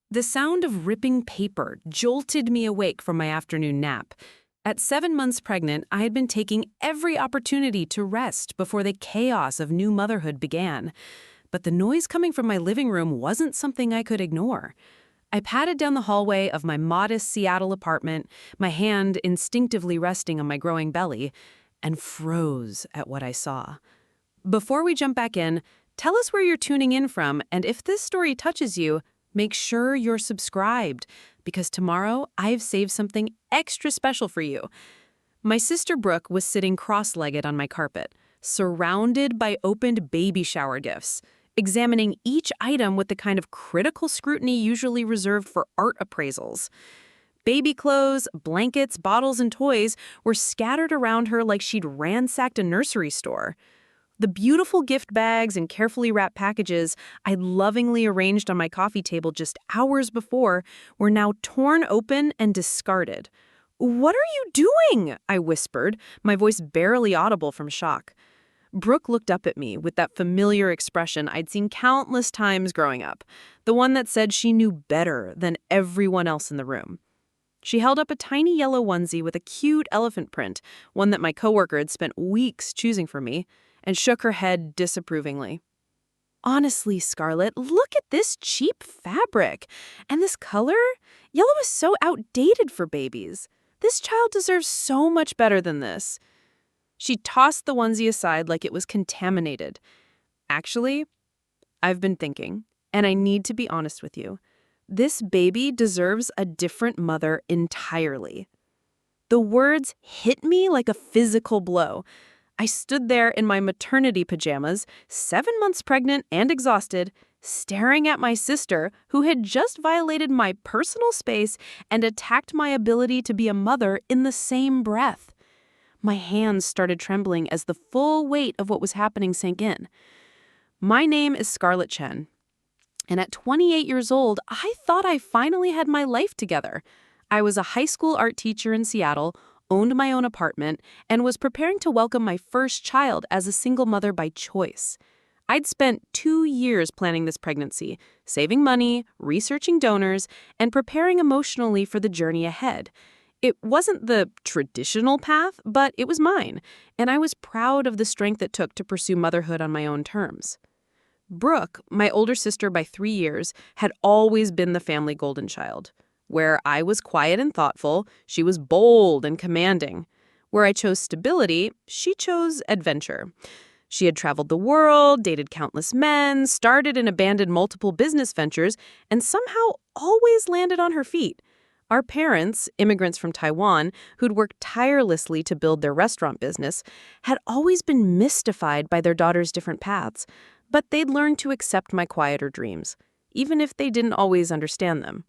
The sound of ripping paper jolted me awake from my afternoon nap. At 7 months pregnant, I had been taking every opportunity to rest before the chaos of new motherhood began. But the noise coming from my living room wasn't something I could ignore. I padded down the hallway of my modest Seattle apartment, my hand instinctively resting on my growing belly, and froze at what I saw. Before we jump back in, tell us where you're tuning in from, and if this story touches you, make sure you're subscribed, because tomorrow I've saved something extra special for you. My sister Brooke was sitting cross-legged on my carpet, surrounded by opened baby shower gifts, examining each item with the kind of critical scrutiny usually reserved for art appraisals. Baby clothes, blankets, bottles, and toys were scattered around her like she'd ransacked a nursery store. The beautiful gift bags and carefully wrapped packages I'd lovingly arranged on my coffee table just hours before were now torn open and discarded. "What are you doing?" I whispered, my voice barely audible from shock. Brooke looked up at me with that familiar expression I'd seen countless times growing up, the one that said she knew better than everyone else in the room. She held up a tiny yellow onesie with a cute elephant print, one that my coworker had spent weeks choosing for me, and shook her head disapprovingly. "Honestly, Scarlett, look at this cheap fabric. And this color? Yellow is so outdated for babies. This child deserves so much better than this." She tossed the onesie aside like it was contaminated. "Actually, I've been thinking, and I need to be honest with you. This baby deserves a different mother entirely." The words hit me like a physical blow. I stood there in my maternity pajamas, 7 months pregnant and exhausted, staring at my sister who had just violated my personal space and attacked my ability to be a mother in the same breath. My hands started trembling as the full weight of what was happening sank in. My name is Scarlett Chen, and at 28 years old, I thought I finally had my life together. I was a high school art teacher in Seattle, owned my own apartment, and was preparing to welcome my first child as a single mother by choice. I'd spent 2 years planning this pregnancy, saving money, researching donors, and preparing emotionally for the journey ahead. It wasn't the traditional path, but it was mine, and I was proud of the strength it took to pursue motherhood on my own terms. Brooke, my older sister by 3 years, had always been the family golden child. Where I was quiet and thoughtful, she was bold and commanding. Where I chose stability, she chose adventure. She had traveled the world, dated countless men, started and abandoned multiple business ventures, and somehow always landed on her feet. Our parents, immigrants from Taiwan, who'd worked tirelessly to build their restaurant business, had always been mystified by their daughter's different paths, but they'd learned to accept my quieter dreams, even if they didn't always understand them.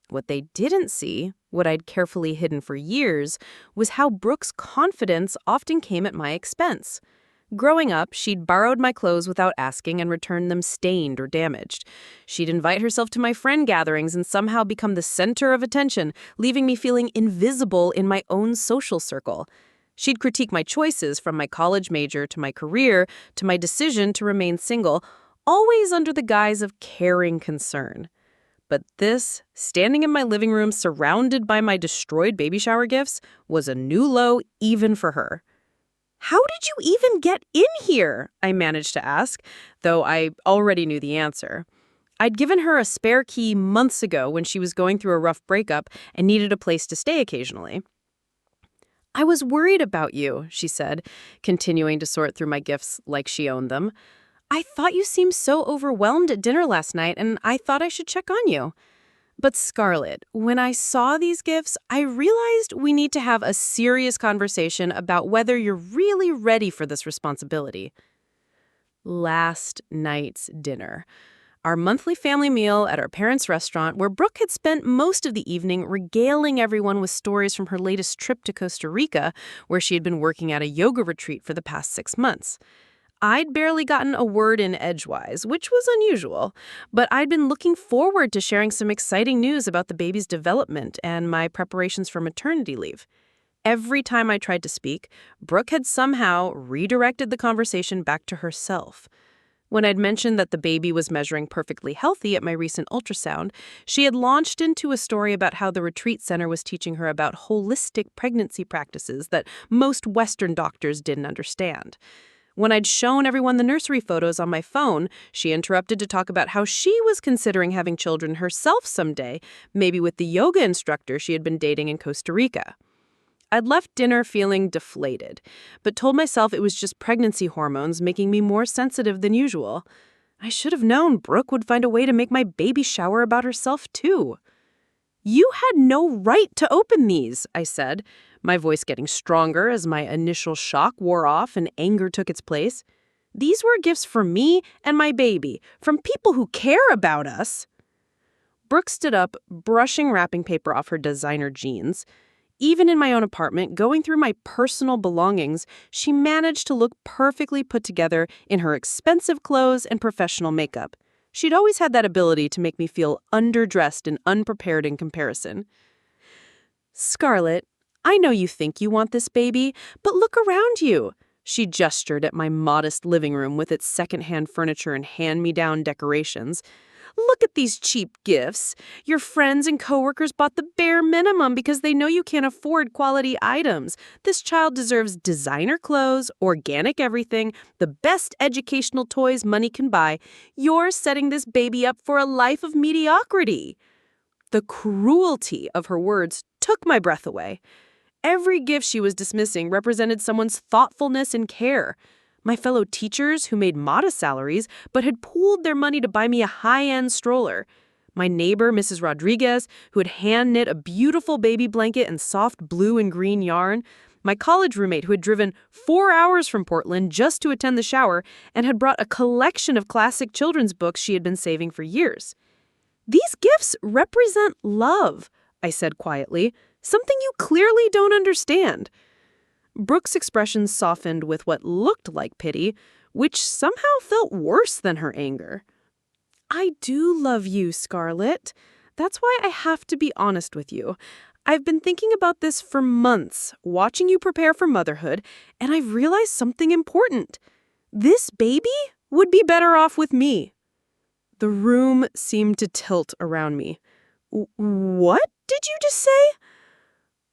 What they didn't see, what I'd carefully hidden for years, was how Brooke's confidence often came at my expense. Growing up, she'd borrowed my clothes without asking and returned them stained or damaged. She'd invite herself to my friend gatherings and somehow become the center of attention, leaving me feeling invisible in my own social circle. She'd critique my choices, from my college major to my career to my decision to remain single, always under the guise of caring concern. But this, standing in my living room surrounded by my destroyed baby shower gifts, was a new low even for her. "How did you even get in here?" I managed to ask, though I already knew the answer. I'd given her a spare key months ago when she was going through a rough breakup and needed a place to stay occasionally. "I was worried about you," she said, continuing to sort through my gifts like she owned them. "I thought you seemed so overwhelmed at dinner last night, and I thought I should check on you." But Scarlett, when I saw these gifts, I realized we need to have a serious conversation about whether you're really ready for this responsibility. Last night's dinner. Our monthly family meal at our parents' restaurant, where Brooke had spent most of the evening regaling everyone with stories from her latest trip to Costa Rica, where she had been working at a yoga retreat for the past 6 months. I'd barely gotten a word in edgewise, which was unusual, but I'd been looking forward to sharing some exciting news about the baby's development and my preparations for maternity leave. Every time I tried to speak, Brooke had somehow redirected the conversation back to herself. When I'd mentioned that the baby was measuring perfectly healthy at my recent ultrasound, she had launched into a story about how the retreat center was teaching her about holistic pregnancy practices that most Western doctors didn't understand. When I'd shown everyone the nursery photos on my phone, she interrupted to talk about how she was considering having children herself someday, maybe with the yoga instructor she had been dating in Costa Rica. I'd left dinner feeling deflated, but told myself it was just pregnancy hormones making me more sensitive than usual. I should have known Brooke would find a way to make my baby shower about herself, too. "You had no right to open these," I said, my voice getting stronger as my initial shock wore off and anger took its place. "These were gifts for me and my baby, from people who care about us." Brooke stood up, brushing wrapping paper off her designer jeans. Even in my own apartment, going through my personal belongings, she managed to look perfectly put together in her expensive clothes and professional makeup. She'd always had that ability to make me feel underdressed and unprepared in comparison. "Scarlett, I know you think you want this baby, but look around you." She gestured at my modest living room with its secondhand furniture and hand-me-down decorations. "Look at these cheap gifts. Your friends and coworkers bought the bare minimum because they know you can't afford quality items. This child deserves designer clothes, organic everything, the best educational toys money can buy. You're setting this baby up for a life of mediocrity." The cruelty of her words took my breath away. Every gift she was dismissing represented someone's thoughtfulness and care. My fellow teachers who made modest salaries but had pooled their money to buy me a high-end stroller. My neighbor, Mrs. Rodriguez, who had hand-knit a beautiful baby blanket and soft blue and green yarn. My college roommate who had driven 4 hours from Portland just to attend the shower and had brought a collection of classic children's books she had been saving for years. "These gifts represent love," I said quietly, "something you clearly don't understand." Brooke's expression softened with what looked like pity, which somehow felt worse than her anger. "I do love you, Scarlett. That's why I have to be honest with you. I've been thinking about this for months, watching you prepare for motherhood, and I've realized something important. This baby would be better off with me." The room seemed to tilt around me. "What did you just say?"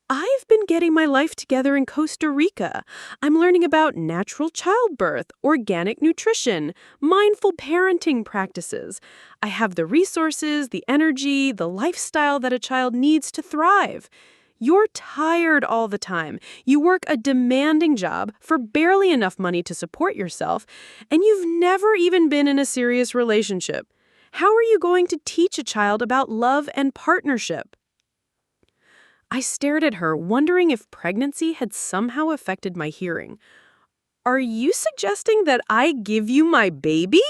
"I've been getting my life together in Costa Rica. I'm learning about natural childbirth, organic nutrition, mindful parenting practices. I have the resources, the energy, the lifestyle that a child needs to thrive. You're tired all the time. You work a demanding job for barely enough money to support yourself, and you've never even been in a serious relationship. How are you going to teach a child about love and partnership?" I stared at her, wondering if pregnancy had somehow affected my hearing. "Are you suggesting that I give you my baby?"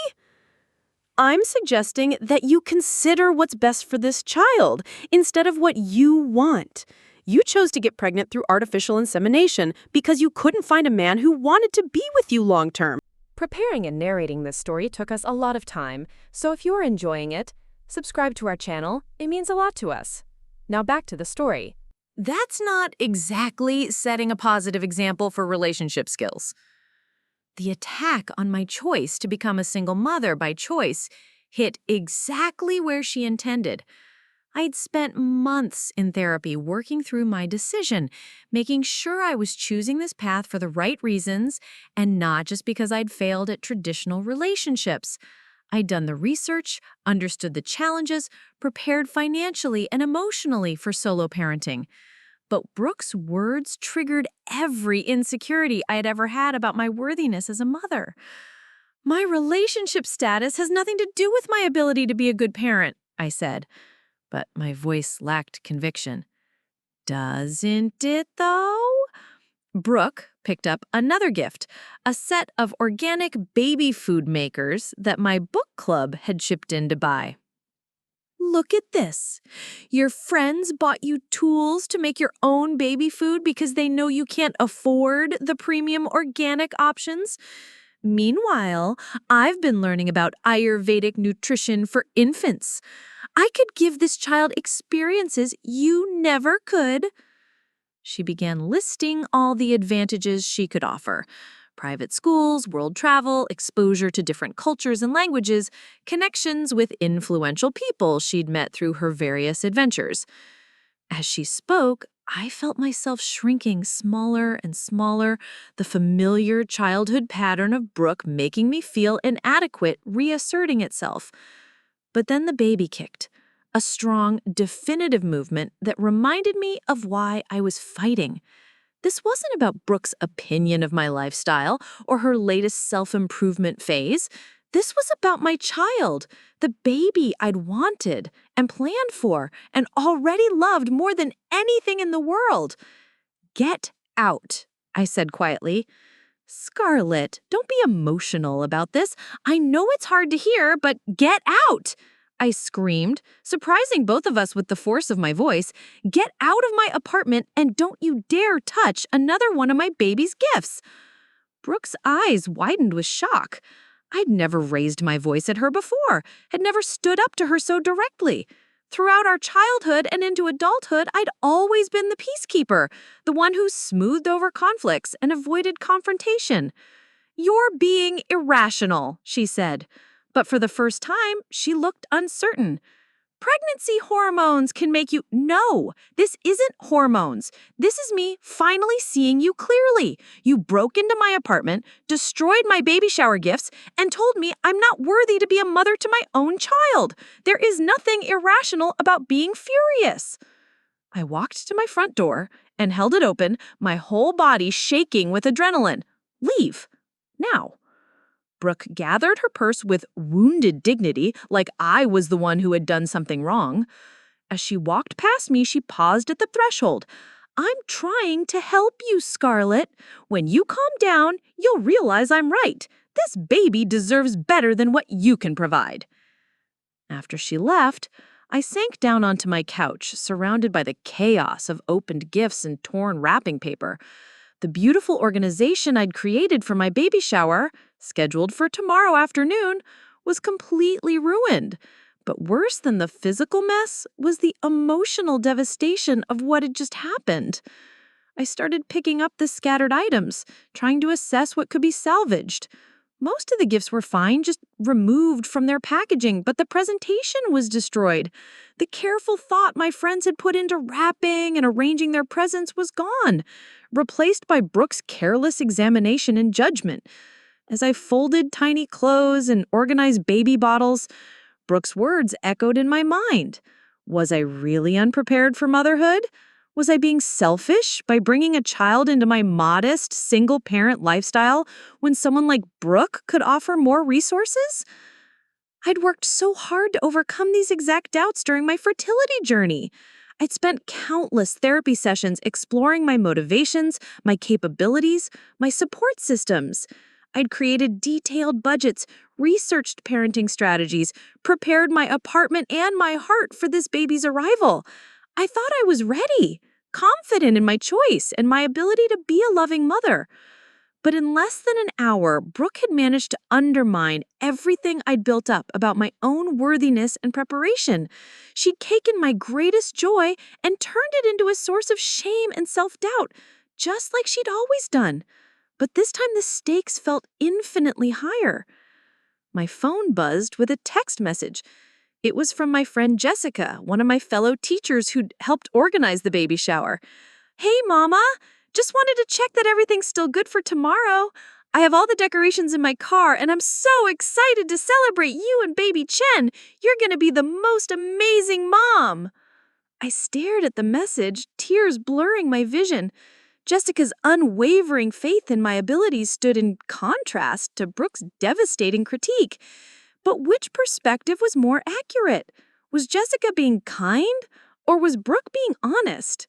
"I'm suggesting that you consider what's best for this child instead of what you want. You chose to get pregnant through artificial insemination because you couldn't find a man who wanted to be with you long term." Preparing and narrating this story took us a lot of time, so if you're enjoying it, subscribe to our channel. It means a lot to us. Now back to the story. That's not exactly setting a positive example for relationship skills. The attack on my choice to become a single mother by choice hit exactly where she intended. I'd spent months in therapy working through my decision, making sure I was choosing this path for the right reasons and not just because I'd failed at traditional relationships. I'd done the research, understood the challenges, prepared financially and emotionally for solo parenting. But Brooke's words triggered every insecurity I had ever had about my worthiness as a mother. "My relationship status has nothing to do with my ability to be a good parent," I said. But my voice lacked conviction. "Doesn't it, though?" Brooke picked up another gift, a set of organic baby food makers that my book club had chipped in to buy. "Look at this. Your friends bought you tools to make your own baby food because they know you can't afford the premium organic options. Meanwhile, I've been learning about Ayurvedic nutrition for infants. I could give this child experiences you never could." She began listing all the advantages she could offer. Private schools, world travel, exposure to different cultures and languages, connections with influential people she'd met through her various adventures. As she spoke, I felt myself shrinking smaller and smaller, the familiar childhood pattern of Brooke making me feel inadequate reasserting itself. But then the baby kicked, a strong, definitive movement that reminded me of why I was fighting. This wasn't about Brooke's opinion of my lifestyle or her latest self-improvement phase. This was about my child, the baby I'd wanted and planned for and already loved more than anything in the world. "Get out," I said quietly. "Scarlett, don't be emotional about this. I know it's hard to hear, but get out," I screamed, surprising both of us with the force of my voice. "Get out of my apartment and don't you dare touch another one of my baby's gifts." Brooke's eyes widened with shock. I'd never raised my voice at her before, had never stood up to her so directly. Throughout our childhood and into adulthood, I'd always been the peacekeeper, the one who smoothed over conflicts and avoided confrontation. "You're being irrational," she said. But for the first time, she looked uncertain. "Pregnancy hormones can make you—" "No, this isn't hormones. This is me finally seeing you clearly. You broke into my apartment, destroyed my baby shower gifts, and told me I'm not worthy to be a mother to my own child. There is nothing irrational about being furious." I walked to my front door and held it open, my whole body shaking with adrenaline. "Leave. Now." Brooke gathered her purse with wounded dignity, like I was the one who had done something wrong. As she walked past me, she paused at the threshold. "I'm trying to help you, Scarlett. When you calm down, you'll realize I'm right. This baby deserves better than what you can provide." After she left, I sank down onto my couch, surrounded by the chaos of opened gifts and torn wrapping paper. The beautiful organization I'd created for my baby shower, scheduled for tomorrow afternoon, was completely ruined. But worse than the physical mess was the emotional devastation of what had just happened. I started picking up the scattered items, trying to assess what could be salvaged. Most of the gifts were fine, just removed from their packaging, but the presentation was destroyed. The careful thought my friends had put into wrapping and arranging their presents was gone, replaced by Brooke's careless examination and judgment. As I folded tiny clothes and organized baby bottles, Brooke's words echoed in my mind. Was I really unprepared for motherhood? Was I being selfish by bringing a child into my modest, single-parent lifestyle when someone like Brooke could offer more resources? I'd worked so hard to overcome these exact doubts during my fertility journey. I'd spent countless therapy sessions exploring my motivations, my capabilities, my support systems. I'd created detailed budgets, researched parenting strategies, prepared my apartment and my heart for this baby's arrival. I thought I was ready, confident in my choice and my ability to be a loving mother. But in less than an hour, Brooke had managed to undermine everything I'd built up about my own worthiness and preparation. She'd taken my greatest joy and turned it into a source of shame and self-doubt, just like she'd always done. But this time the stakes felt infinitely higher. My phone buzzed with a text message. It was from my friend Jessica, one of my fellow teachers who'd helped organize the baby shower. "Hey, Mama! Just wanted to check that everything's still good for tomorrow. I have all the decorations in my car, and I'm so excited to celebrate you and baby Chen. You're going to be the most amazing mom." I stared at the message, tears blurring my vision. Jessica's unwavering faith in my abilities stood in contrast to Brooke's devastating critique. But which perspective was more accurate? Was Jessica being kind, or was Brooke being honest?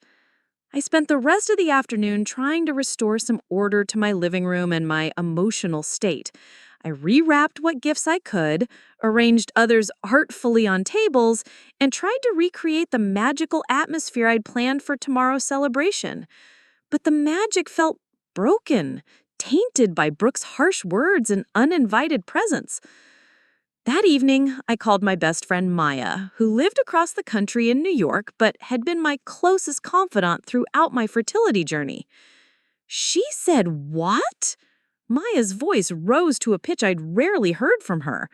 I spent the rest of the afternoon trying to restore some order to my living room and my emotional state. I rewrapped what gifts I could, arranged others artfully on tables, and tried to recreate the magical atmosphere I'd planned for tomorrow's celebration. But the magic felt broken, tainted by Brooke's harsh words and uninvited presence. That evening, I called my best friend Maya, who lived across the country in New York but had been my closest confidant throughout my fertility journey. She said, "What? Maya's voice rose to a pitch I'd rarely heard from her.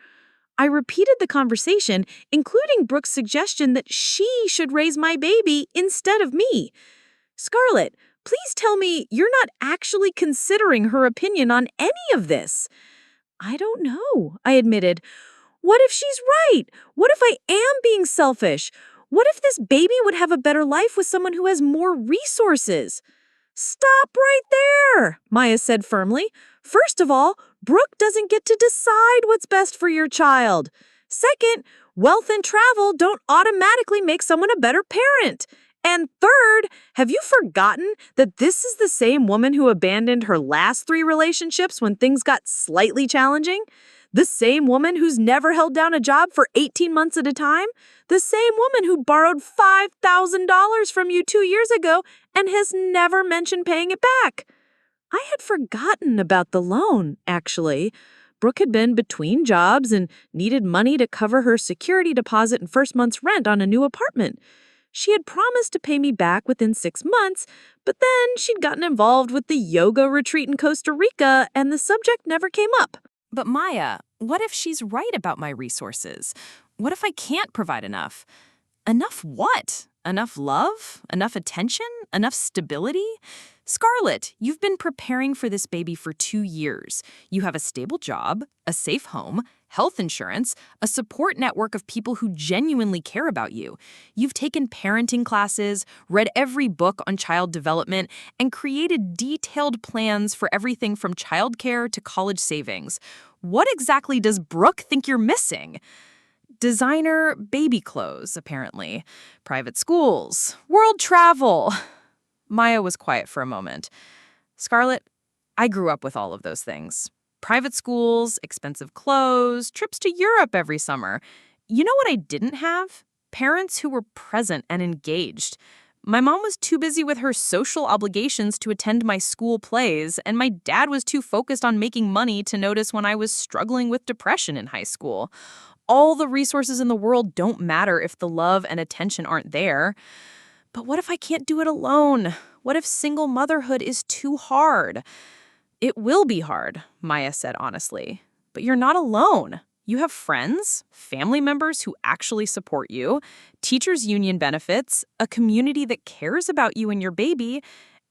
I repeated the conversation, including Brooke's suggestion that she should raise my baby instead of me. Scarlett, please tell me you're not actually considering her opinion on any of this. I don't know, I admitted. What if she's right? What if I am being selfish? What if this baby would have a better life with someone who has more resources? Stop right there, Maya said firmly. First of all, Brooke doesn't get to decide what's best for your child. Second, wealth and travel don't automatically make someone a better parent. And third, have you forgotten that this is the same woman who abandoned her last 3 relationships when things got slightly challenging? The same woman who's never held down a job for 18 months at a time? The same woman who borrowed $5,000 from you 2 years ago and has never mentioned paying it back? I had forgotten about the loan, actually. Brooke had been between jobs and needed money to cover her security deposit and first month's rent on a new apartment. She had promised to pay me back within 6 months, but then she'd gotten involved with the yoga retreat in Costa Rica and the subject never came up. But Maya, what if she's right about my resources? What if I can't provide enough? Enough what? Enough love? Enough attention? Enough stability? Scarlett, you've been preparing for this baby for 2 years. You have a stable job, a safe home, health insurance, a support network of people who genuinely care about you. You've taken parenting classes, read every book on child development, and created detailed plans for everything from childcare to college savings. What exactly does Brooke think you're missing? Designer baby clothes, apparently. Private schools. World travel. Maya was quiet for a moment. Scarlett, I grew up with all of those things. Private schools, expensive clothes, trips to Europe every summer. You know what I didn't have? Parents who were present and engaged. My mom was too busy with her social obligations to attend my school plays, and my dad was too focused on making money to notice when I was struggling with depression in high school. All the resources in the world don't matter if the love and attention aren't there. But what if I can't do it alone? What if single motherhood is too hard? It will be hard, Maya said honestly. But you're not alone. You have friends, family members who actually support you, teachers' union benefits, a community that cares about you and your baby,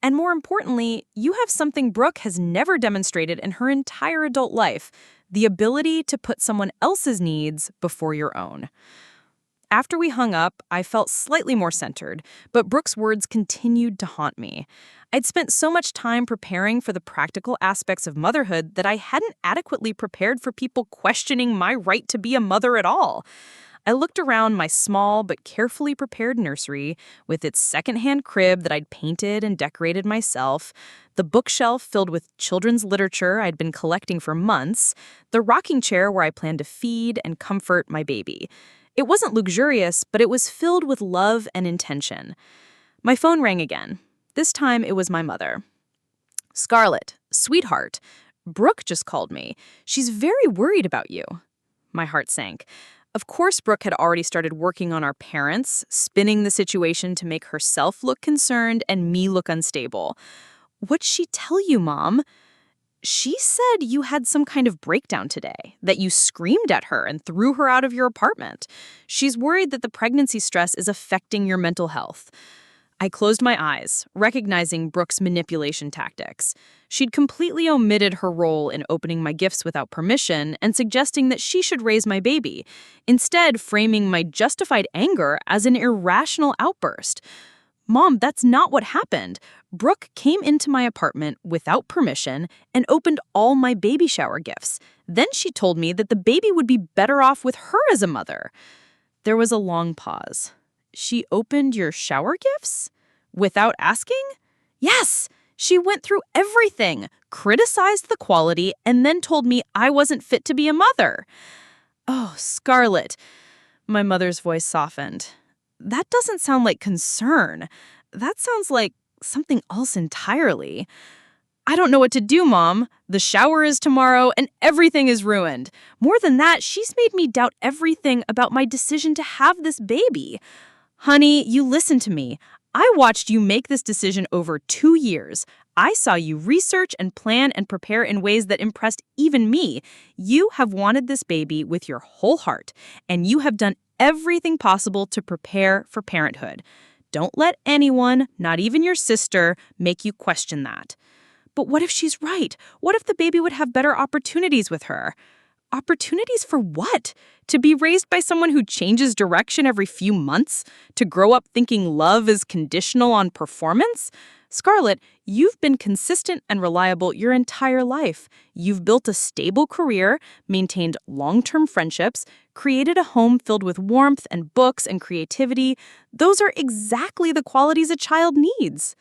and more importantly, you have something Brooke has never demonstrated in her entire adult life, the ability to put someone else's needs before your own. After we hung up, I felt slightly more centered, but Brooke's words continued to haunt me. I'd spent so much time preparing for the practical aspects of motherhood that I hadn't adequately prepared for people questioning my right to be a mother at all. I looked around my small but carefully prepared nursery with its secondhand crib that I'd painted and decorated myself, the bookshelf filled with children's literature I'd been collecting for months, the rocking chair where I planned to feed and comfort my baby. It wasn't luxurious, but it was filled with love and intention. My phone rang again. This time it was my mother. Scarlett, sweetheart, Brooke just called me. She's very worried about you. My heart sank. Of course, Brooke had already started working on our parents, spinning the situation to make herself look concerned and me look unstable. What'd she tell you, Mom? She said you had some kind of breakdown today, that you screamed at her and threw her out of your apartment. She's worried that the pregnancy stress is affecting your mental health. I closed my eyes, recognizing Brooke's manipulation tactics. She'd completely omitted her role in opening my gifts without permission and suggesting that she should raise my baby, instead framing my justified anger as an irrational outburst. Mom, that's not what happened. Brooke came into my apartment without permission and opened all my baby shower gifts. Then she told me that the baby would be better off with her as a mother. There was a long pause. She opened your shower gifts? Without asking? Yes! She went through everything, criticized the quality, and then told me I wasn't fit to be a mother. Oh, Scarlett. My mother's voice softened. That doesn't sound like concern. That sounds like something else entirely. I don't know what to do, Mom. The shower is tomorrow and everything is ruined. More than that, she's made me doubt everything about my decision to have this baby. Honey, you listen to me. I watched you make this decision over 2 years. I saw you research and plan and prepare in ways that impressed even me. You have wanted this baby with your whole heart, and you have done everything possible to prepare for parenthood. Don't let anyone, not even your sister, make you question that. But what if she's right? What if the baby would have better opportunities with her? Opportunities for what? To be raised by someone who changes direction every few months? To grow up thinking love is conditional on performance? Scarlett, you've been consistent and reliable your entire life. You've built a stable career, maintained long-term friendships, created a home filled with warmth and books and creativity. Those are exactly the qualities a child needs.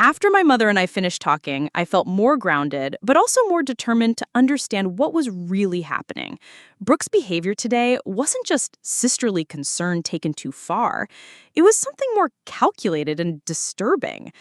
After my mother and I finished talking, I felt more grounded, but also more determined to understand what was really happening. Brooke's behavior today wasn't just sisterly concern taken too far. It was something more calculated and disturbing.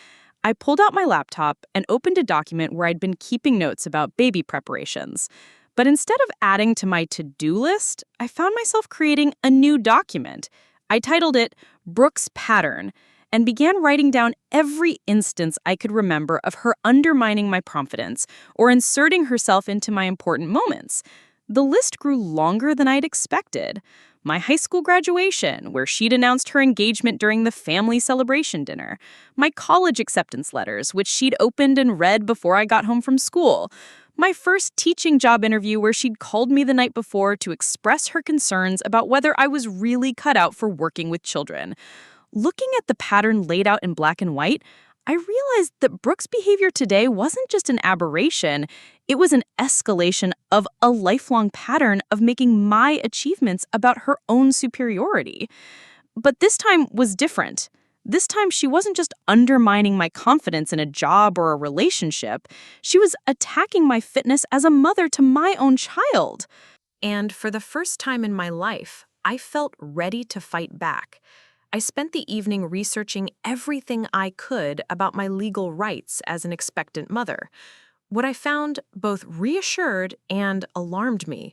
I pulled out my laptop and opened a document where I'd been keeping notes about baby preparations. But instead of adding to my to-do list, I found myself creating a new document. I titled it Brooke's Pattern, and began writing down every instance I could remember of her undermining my confidence or inserting herself into my important moments. The list grew longer than I'd expected. My high school graduation, where she'd announced her engagement during the family celebration dinner. My college acceptance letters, which she'd opened and read before I got home from school. My first teaching job interview where she'd called me the night before to express her concerns about whether I was really cut out for working with children. Looking at the pattern laid out in black and white, I realized that Brooke's behavior today wasn't just an aberration, it was an escalation of a lifelong pattern of making my achievements about her own superiority. But this time was different. This time she wasn't just undermining my confidence in a job or a relationship, she was attacking my fitness as a mother to my own child. And for the first time in my life, I felt ready to fight back. I spent the evening researching everything I could about my legal rights as an expectant mother. What I found both reassured and alarmed me.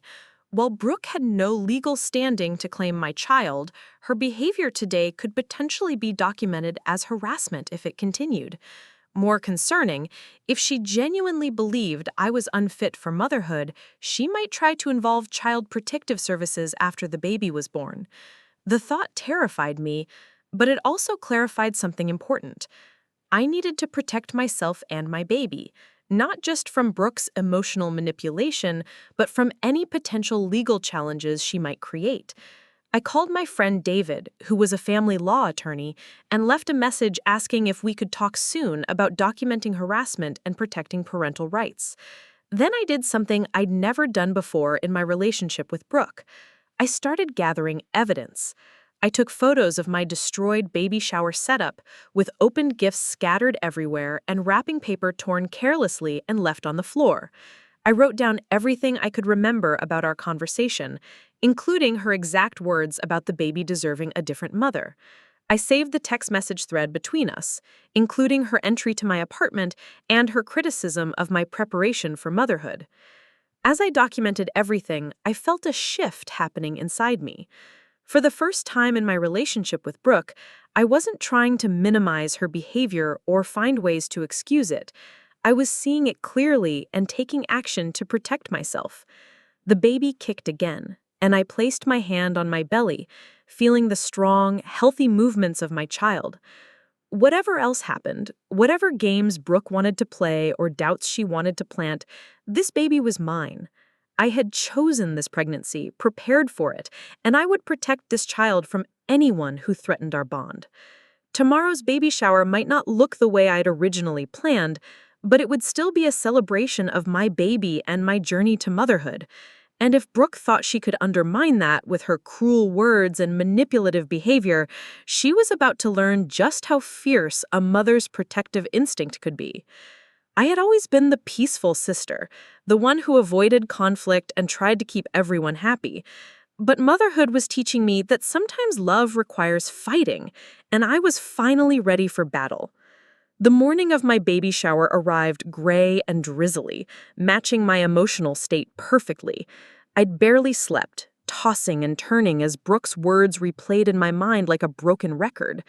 While Brooke had no legal standing to claim my child, her behavior today could potentially be documented as harassment if it continued. More concerning, if she genuinely believed I was unfit for motherhood, she might try to involve Child Protective Services after the baby was born. The thought terrified me, but it also clarified something important. I needed to protect myself and my baby, not just from Brooke's emotional manipulation, but from any potential legal challenges she might create. I called my friend David, who was a family law attorney, and left a message asking if we could talk soon about documenting harassment and protecting parental rights. Then I did something I'd never done before in my relationship with Brooke. I started gathering evidence. I took photos of my destroyed baby shower setup, with opened gifts scattered everywhere and wrapping paper torn carelessly and left on the floor. I wrote down everything I could remember about our conversation, including her exact words about the baby deserving a different mother. I saved the text message thread between us, including her entry to my apartment and her criticism of my preparation for motherhood. As I documented everything, I felt a shift happening inside me. For the first time in my relationship with Brooke, I wasn't trying to minimize her behavior or find ways to excuse it. I was seeing it clearly and taking action to protect myself. The baby kicked again, and I placed my hand on my belly, feeling the strong, healthy movements of my child. Whatever else happened, whatever games Brooke wanted to play or doubts she wanted to plant, this baby was mine. I had chosen this pregnancy, prepared for it, and I would protect this child from anyone who threatened our bond. Tomorrow's baby shower might not look the way I'd originally planned, but it would still be a celebration of my baby and my journey to motherhood. And if Brooke thought she could undermine that with her cruel words and manipulative behavior, she was about to learn just how fierce a mother's protective instinct could be. I had always been the peaceful sister, the one who avoided conflict and tried to keep everyone happy. But motherhood was teaching me that sometimes love requires fighting, and I was finally ready for battle. The morning of my baby shower arrived gray and drizzly, matching my emotional state perfectly. I'd barely slept, tossing and turning as Brooke's words replayed in my mind like a broken record.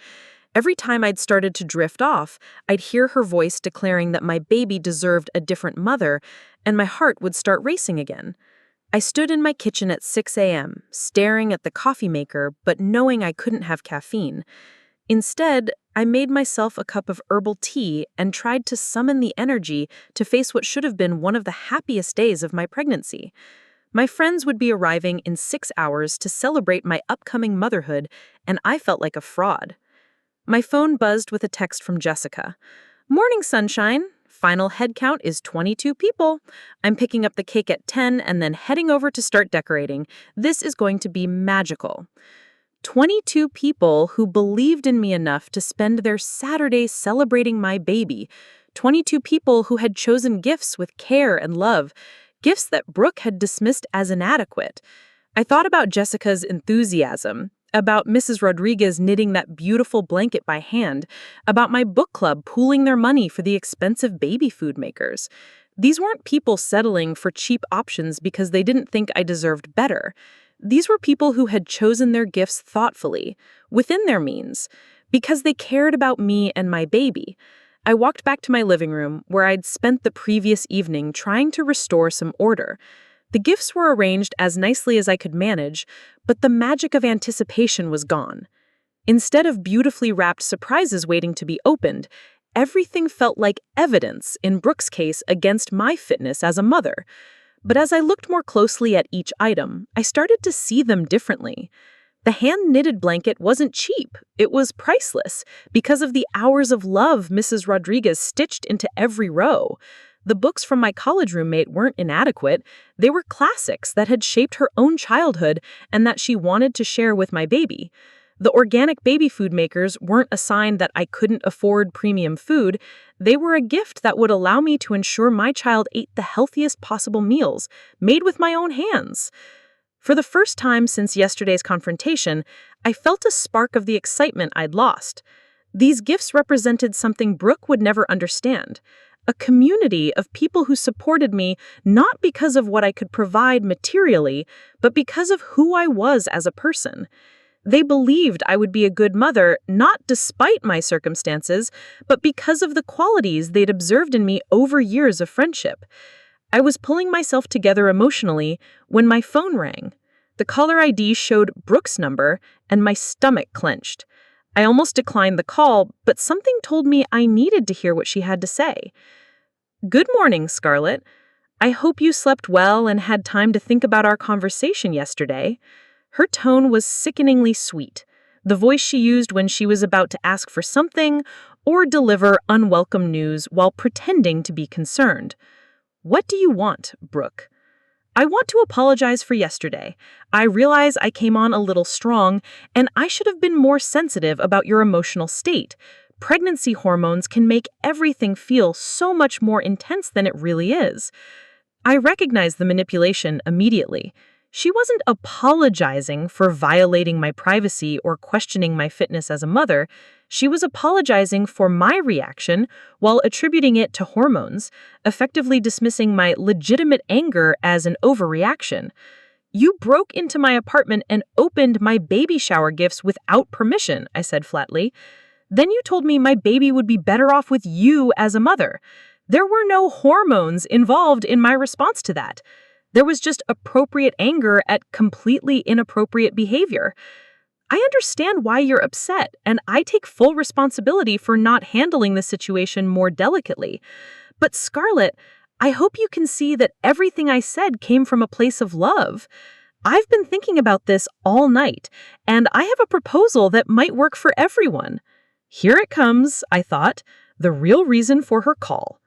Every time I'd started to drift off, I'd hear her voice declaring that my baby deserved a different mother, and my heart would start racing again. I stood in my kitchen at 6 a.m., staring at the coffee maker, but knowing I couldn't have caffeine. Instead, I made myself a cup of herbal tea and tried to summon the energy to face what should have been one of the happiest days of my pregnancy. My friends would be arriving in 6 hours to celebrate my upcoming motherhood, and I felt like a fraud. My phone buzzed with a text from Jessica. "Morning, sunshine. Final head count is 22 people. I'm picking up the cake at 10 and then heading over to start decorating. This is going to be magical." 22 people who believed in me enough to spend their Saturday celebrating my baby. 22 people who had chosen gifts with care and love, gifts that Brooke had dismissed as inadequate. I thought about Jessica's enthusiasm, about Mrs. Rodriguez knitting that beautiful blanket by hand, about my book club pooling their money for the expensive baby food makers. These weren't people settling for cheap options because they didn't think I deserved better. These were people who had chosen their gifts thoughtfully, within their means, because they cared about me and my baby. I walked back to my living room, where I'd spent the previous evening trying to restore some order. The gifts were arranged as nicely as I could manage, but the magic of anticipation was gone. Instead of beautifully wrapped surprises waiting to be opened, everything felt like evidence, in Brooke's case, against my fitness as a mother. But as I looked more closely at each item, I started to see them differently. The hand-knitted blanket wasn't cheap. It was priceless because of the hours of love Mrs. Rodriguez stitched into every row. The books from my college roommate weren't inadequate. They were classics that had shaped her own childhood and that she wanted to share with my baby. The organic baby food makers weren't a sign that I couldn't afford premium food. They were a gift that would allow me to ensure my child ate the healthiest possible meals, made with my own hands. For the first time since yesterday's confrontation, I felt a spark of the excitement I'd lost. These gifts represented something Brooke would never understand. A community of people who supported me not because of what I could provide materially, but because of who I was as a person. They believed I would be a good mother, not despite my circumstances, but because of the qualities they'd observed in me over years of friendship. I was pulling myself together emotionally when my phone rang. The caller ID showed Brooke's number, and my stomach clenched. I almost declined the call, but something told me I needed to hear what she had to say. "Good morning, Scarlett. I hope you slept well and had time to think about our conversation yesterday." Her tone was sickeningly sweet, the voice she used when she was about to ask for something or deliver unwelcome news while pretending to be concerned. "What do you want, Brooke?" "I want to apologize for yesterday. I realize I came on a little strong, and I should have been more sensitive about your emotional state. Pregnancy hormones can make everything feel so much more intense than it really is." I recognized the manipulation immediately. She wasn't apologizing for violating my privacy or questioning my fitness as a mother. She was apologizing for my reaction while attributing it to hormones, effectively dismissing my legitimate anger as an overreaction. "You broke into my apartment and opened my baby shower gifts without permission," I said flatly. "Then you told me my baby would be better off with you as a mother. There were no hormones involved in my response to that. There was just appropriate anger at completely inappropriate behavior. I understand why you're upset, and I take full responsibility for not handling the situation more delicately. But Scarlett, I hope you can see that everything I said came from a place of love. I've been thinking about this all night, and I have a proposal that might work for everyone." Here it comes, I thought, the real reason for her call.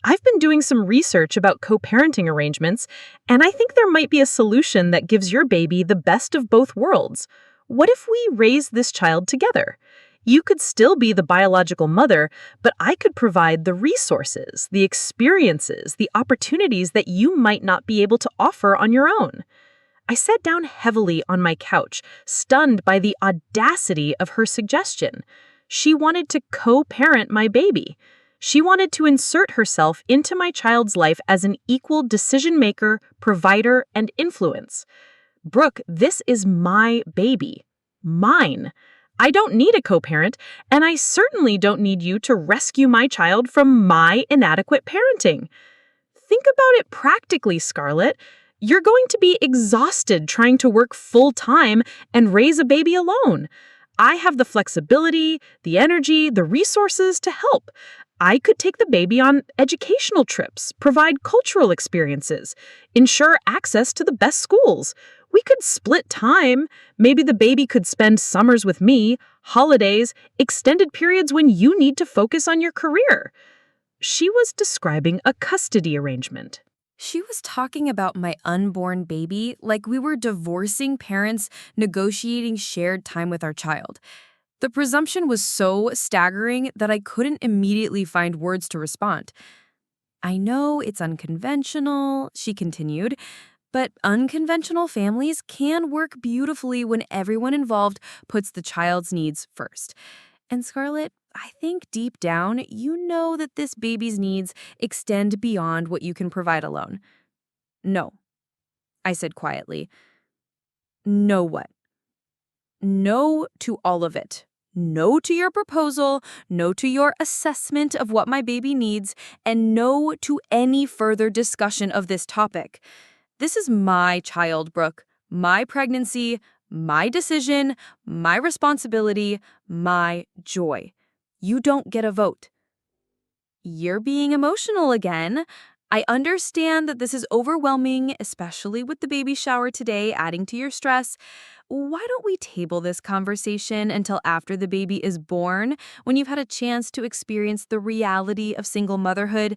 I've been doing some research about co-parenting arrangements, and I think there might be a solution that gives your baby the best of both worlds. What if we raise this child together? You could still be the biological mother, but I could provide the resources, the experiences, the opportunities that you might not be able to offer on your own. I sat down heavily on my couch, stunned by the audacity of her suggestion. She wanted to co-parent my baby. She wanted to insert herself into my child's life as an equal decision maker, provider, and influence. Brooke, this is my baby. Mine. I don't need a co-parent, and I certainly don't need you to rescue my child from my inadequate parenting. Think about it practically, Scarlett. You're going to be exhausted trying to work full-time and raise a baby alone. I have the flexibility, the energy, the resources to help. I could take the baby on educational trips, provide cultural experiences, ensure access to the best schools. We could split time. Maybe the baby could spend summers with me, holidays, extended periods when you need to focus on your career. She was describing a custody arrangement. She was talking about my unborn baby like we were divorcing parents negotiating shared time with our child. The presumption was so staggering that I couldn't immediately find words to respond. I know it's unconventional, she continued, but unconventional families can work beautifully when everyone involved puts the child's needs first. And Scarlett, I think deep down, you know that this baby's needs extend beyond what you can provide alone. No, I said quietly. No what? No to all of it. No to your proposal, no to your assessment of what my baby needs, and no to any further discussion of this topic. This is my child, Brooke, my pregnancy, my decision, my responsibility, my joy. You don't get a vote. You're being emotional again. I understand that this is overwhelming, especially with the baby shower today adding to your stress. Why don't we table this conversation until after the baby is born, when you've had a chance to experience the reality of single motherhood?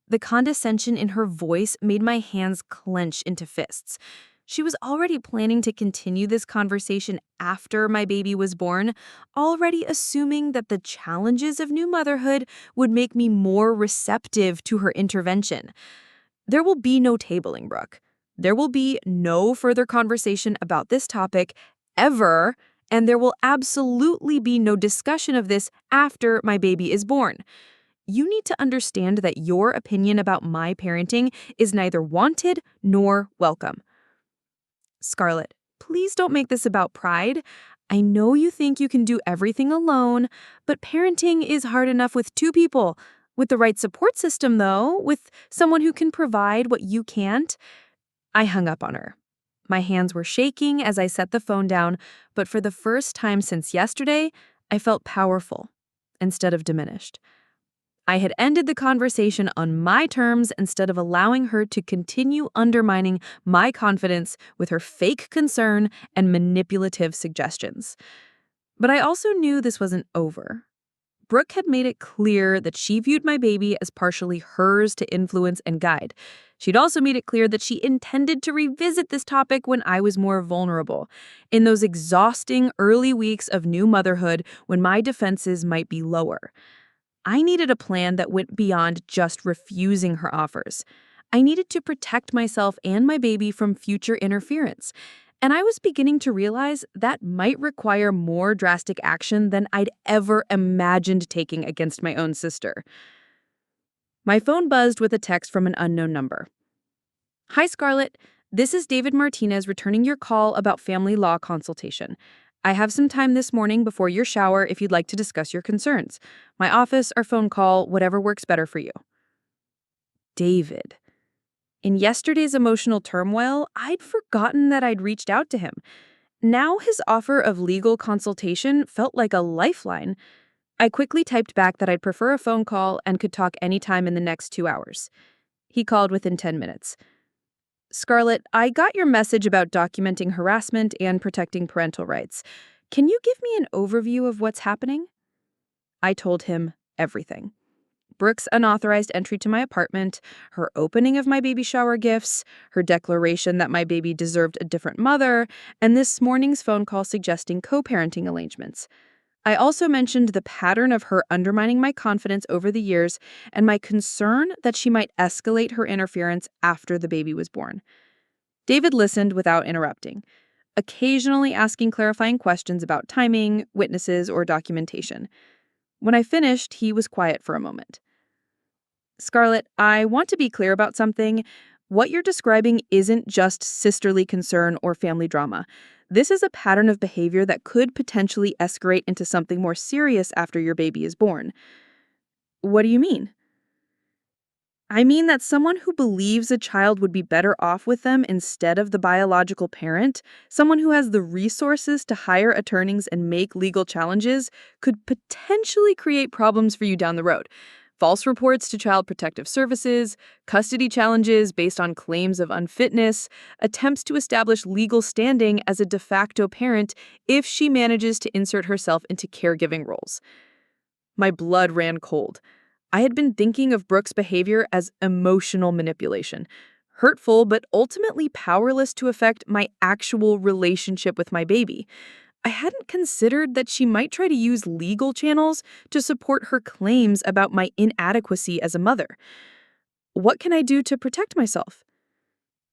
The condescension in her voice made my hands clench into fists. She was already planning to continue this conversation after my baby was born, already assuming that the challenges of new motherhood would make me more receptive to her intervention. There will be no tabling, Brooke. There will be no further conversation about this topic ever, and there will absolutely be no discussion of this after my baby is born. You need to understand that your opinion about my parenting is neither wanted nor welcome. Scarlett, please don't make this about pride. I know you think you can do everything alone, but parenting is hard enough with two people. With the right support system, though, with someone who can provide what you can't. I hung up on her. My hands were shaking as I set the phone down, but for the first time since yesterday, I felt powerful instead of diminished. I had ended the conversation on my terms instead of allowing her to continue undermining my confidence with her fake concern and manipulative suggestions. But I also knew this wasn't over. Brooke had made it clear that she viewed my baby as partially hers to influence and guide. She'd also made it clear that she intended to revisit this topic when I was more vulnerable, in those exhausting early weeks of new motherhood when my defenses might be lower. I needed a plan that went beyond just refusing her offers. I needed to protect myself and my baby from future interference. And I was beginning to realize that might require more drastic action than I'd ever imagined taking against my own sister. My phone buzzed with a text from an unknown number. Hi, Scarlett. This is David Martinez returning your call about family law consultation. I have some time this morning before your shower if you'd like to discuss your concerns. My office or phone call, whatever works better for you. David. In yesterday's emotional turmoil, I'd forgotten that I'd reached out to him. Now his offer of legal consultation felt like a lifeline. I quickly typed back that I'd prefer a phone call and could talk anytime in the next 2 hours. He called within 10 minutes. Scarlett, I got your message about documenting harassment and protecting parental rights. Can you give me an overview of what's happening? I told him everything. Brooke's unauthorized entry to my apartment, her opening of my baby shower gifts, her declaration that my baby deserved a different mother, and this morning's phone call suggesting co-parenting arrangements. I also mentioned the pattern of her undermining my confidence over the years and my concern that she might escalate her interference after the baby was born. David listened without interrupting, occasionally asking clarifying questions about timing, witnesses, or documentation. When I finished, he was quiet for a moment. Scarlett, I want to be clear about something. What you're describing isn't just sisterly concern or family drama. This is a pattern of behavior that could potentially escalate into something more serious after your baby is born. What do you mean? I mean that someone who believes a child would be better off with them instead of the biological parent, someone who has the resources to hire attorneys and make legal challenges, could potentially create problems for you down the road. False reports to Child Protective Services, custody challenges based on claims of unfitness, attempts to establish legal standing as a de facto parent if she manages to insert herself into caregiving roles. My blood ran cold. I had been thinking of Brooke's behavior as emotional manipulation, hurtful but ultimately powerless to affect my actual relationship with my baby. I hadn't considered that she might try to use legal channels to support her claims about my inadequacy as a mother. What can I do to protect myself?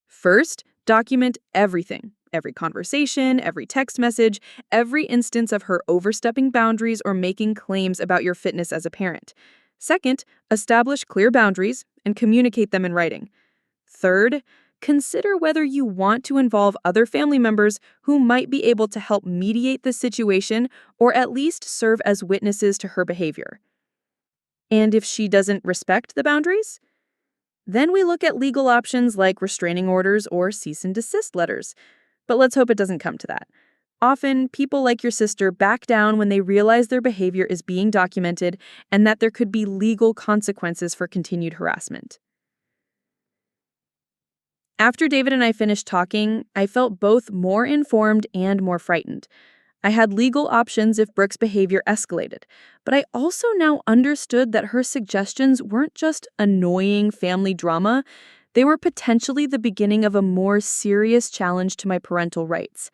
First, document everything. Every conversation, every text message, every instance of her overstepping boundaries or making claims about your fitness as a parent. Second, establish clear boundaries and communicate them in writing. Third, consider whether you want to involve other family members who might be able to help mediate the situation or at least serve as witnesses to her behavior. And if she doesn't respect the boundaries, then we look at legal options like restraining orders or cease and desist letters. But let's hope it doesn't come to that. Often, people like your sister back down when they realize their behavior is being documented and that there could be legal consequences for continued harassment. After David and I finished talking, I felt both more informed and more frightened. I had legal options if Brooke's behavior escalated, but I also now understood that her suggestions weren't just annoying family drama, they were potentially the beginning of a more serious challenge to my parental rights.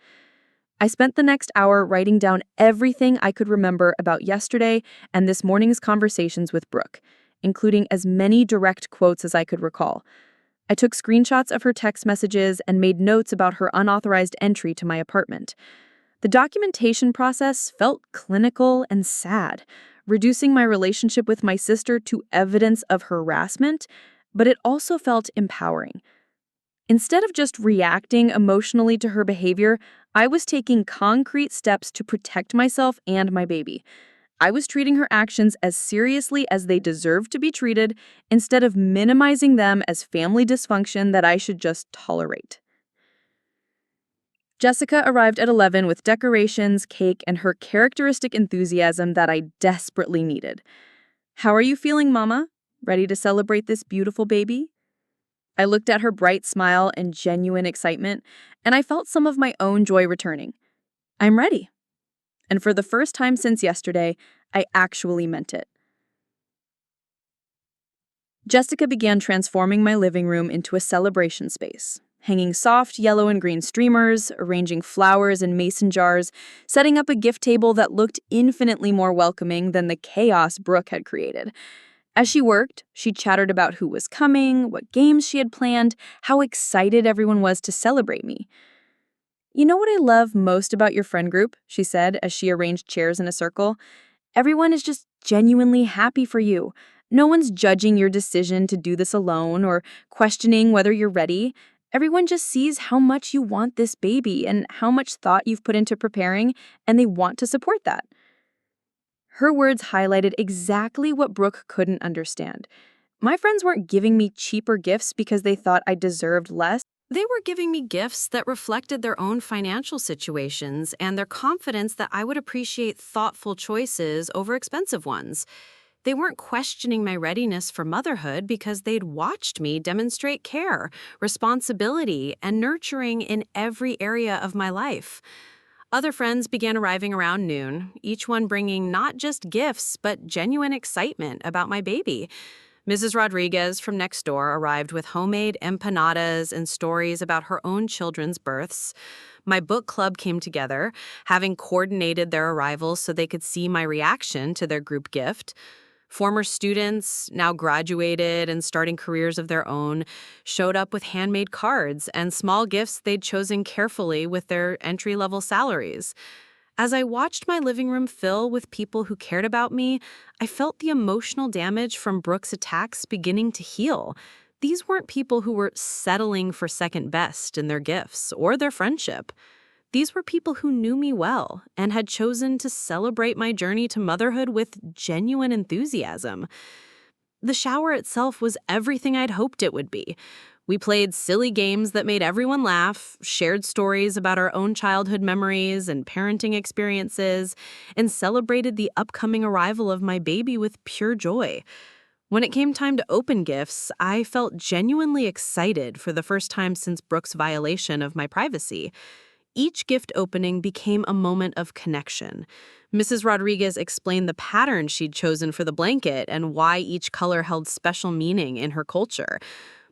I spent the next hour writing down everything I could remember about yesterday and this morning's conversations with Brooke, including as many direct quotes as I could recall. I took screenshots of her text messages and made notes about her unauthorized entry to my apartment. The documentation process felt clinical and sad, reducing my relationship with my sister to evidence of harassment, but it also felt empowering. Instead of just reacting emotionally to her behavior, I was taking concrete steps to protect myself and my baby. I was treating her actions as seriously as they deserved to be treated, instead of minimizing them as family dysfunction that I should just tolerate. Jessica arrived at 11 with decorations, cake, and her characteristic enthusiasm that I desperately needed. "How are you feeling, Mama? Ready to celebrate this beautiful baby?" I looked at her bright smile and genuine excitement, and I felt some of my own joy returning. "I'm ready." And for the first time since yesterday, I actually meant it. Jessica began transforming my living room into a celebration space, hanging soft yellow and green streamers, arranging flowers in mason jars, setting up a gift table that looked infinitely more welcoming than the chaos Brooke had created. As she worked, she chattered about who was coming, what games she had planned, how excited everyone was to celebrate me. "You know what I love most about your friend group?" she said as she arranged chairs in a circle. "Everyone is just genuinely happy for you. No one's judging your decision to do this alone or questioning whether you're ready. Everyone just sees how much you want this baby and how much thought you've put into preparing, and they want to support that." Her words highlighted exactly what Brooke couldn't understand. My friends weren't giving me cheaper gifts because they thought I deserved less. They were giving me gifts that reflected their own financial situations and their confidence that I would appreciate thoughtful choices over expensive ones. They weren't questioning my readiness for motherhood because they'd watched me demonstrate care, responsibility, and nurturing in every area of my life. Other friends began arriving around noon, each one bringing not just gifts, but genuine excitement about my baby. Mrs. Rodriguez from next door arrived with homemade empanadas and stories about her own children's births. My book club came together, having coordinated their arrivals so they could see my reaction to their group gift. Former students, now graduated and starting careers of their own, showed up with handmade cards and small gifts they'd chosen carefully with their entry-level salaries. As I watched my living room fill with people who cared about me, I felt the emotional damage from Brooke's attacks beginning to heal. These weren't people who were settling for second best in their gifts or their friendship. These were people who knew me well and had chosen to celebrate my journey to motherhood with genuine enthusiasm. The shower itself was everything I'd hoped it would be. We played silly games that made everyone laugh, shared stories about our own childhood memories and parenting experiences, and celebrated the upcoming arrival of my baby with pure joy. When it came time to open gifts, I felt genuinely excited for the first time since Brooke's violation of my privacy. Each gift opening became a moment of connection. Mrs. Rodriguez explained the pattern she'd chosen for the blanket and why each color held special meaning in her culture.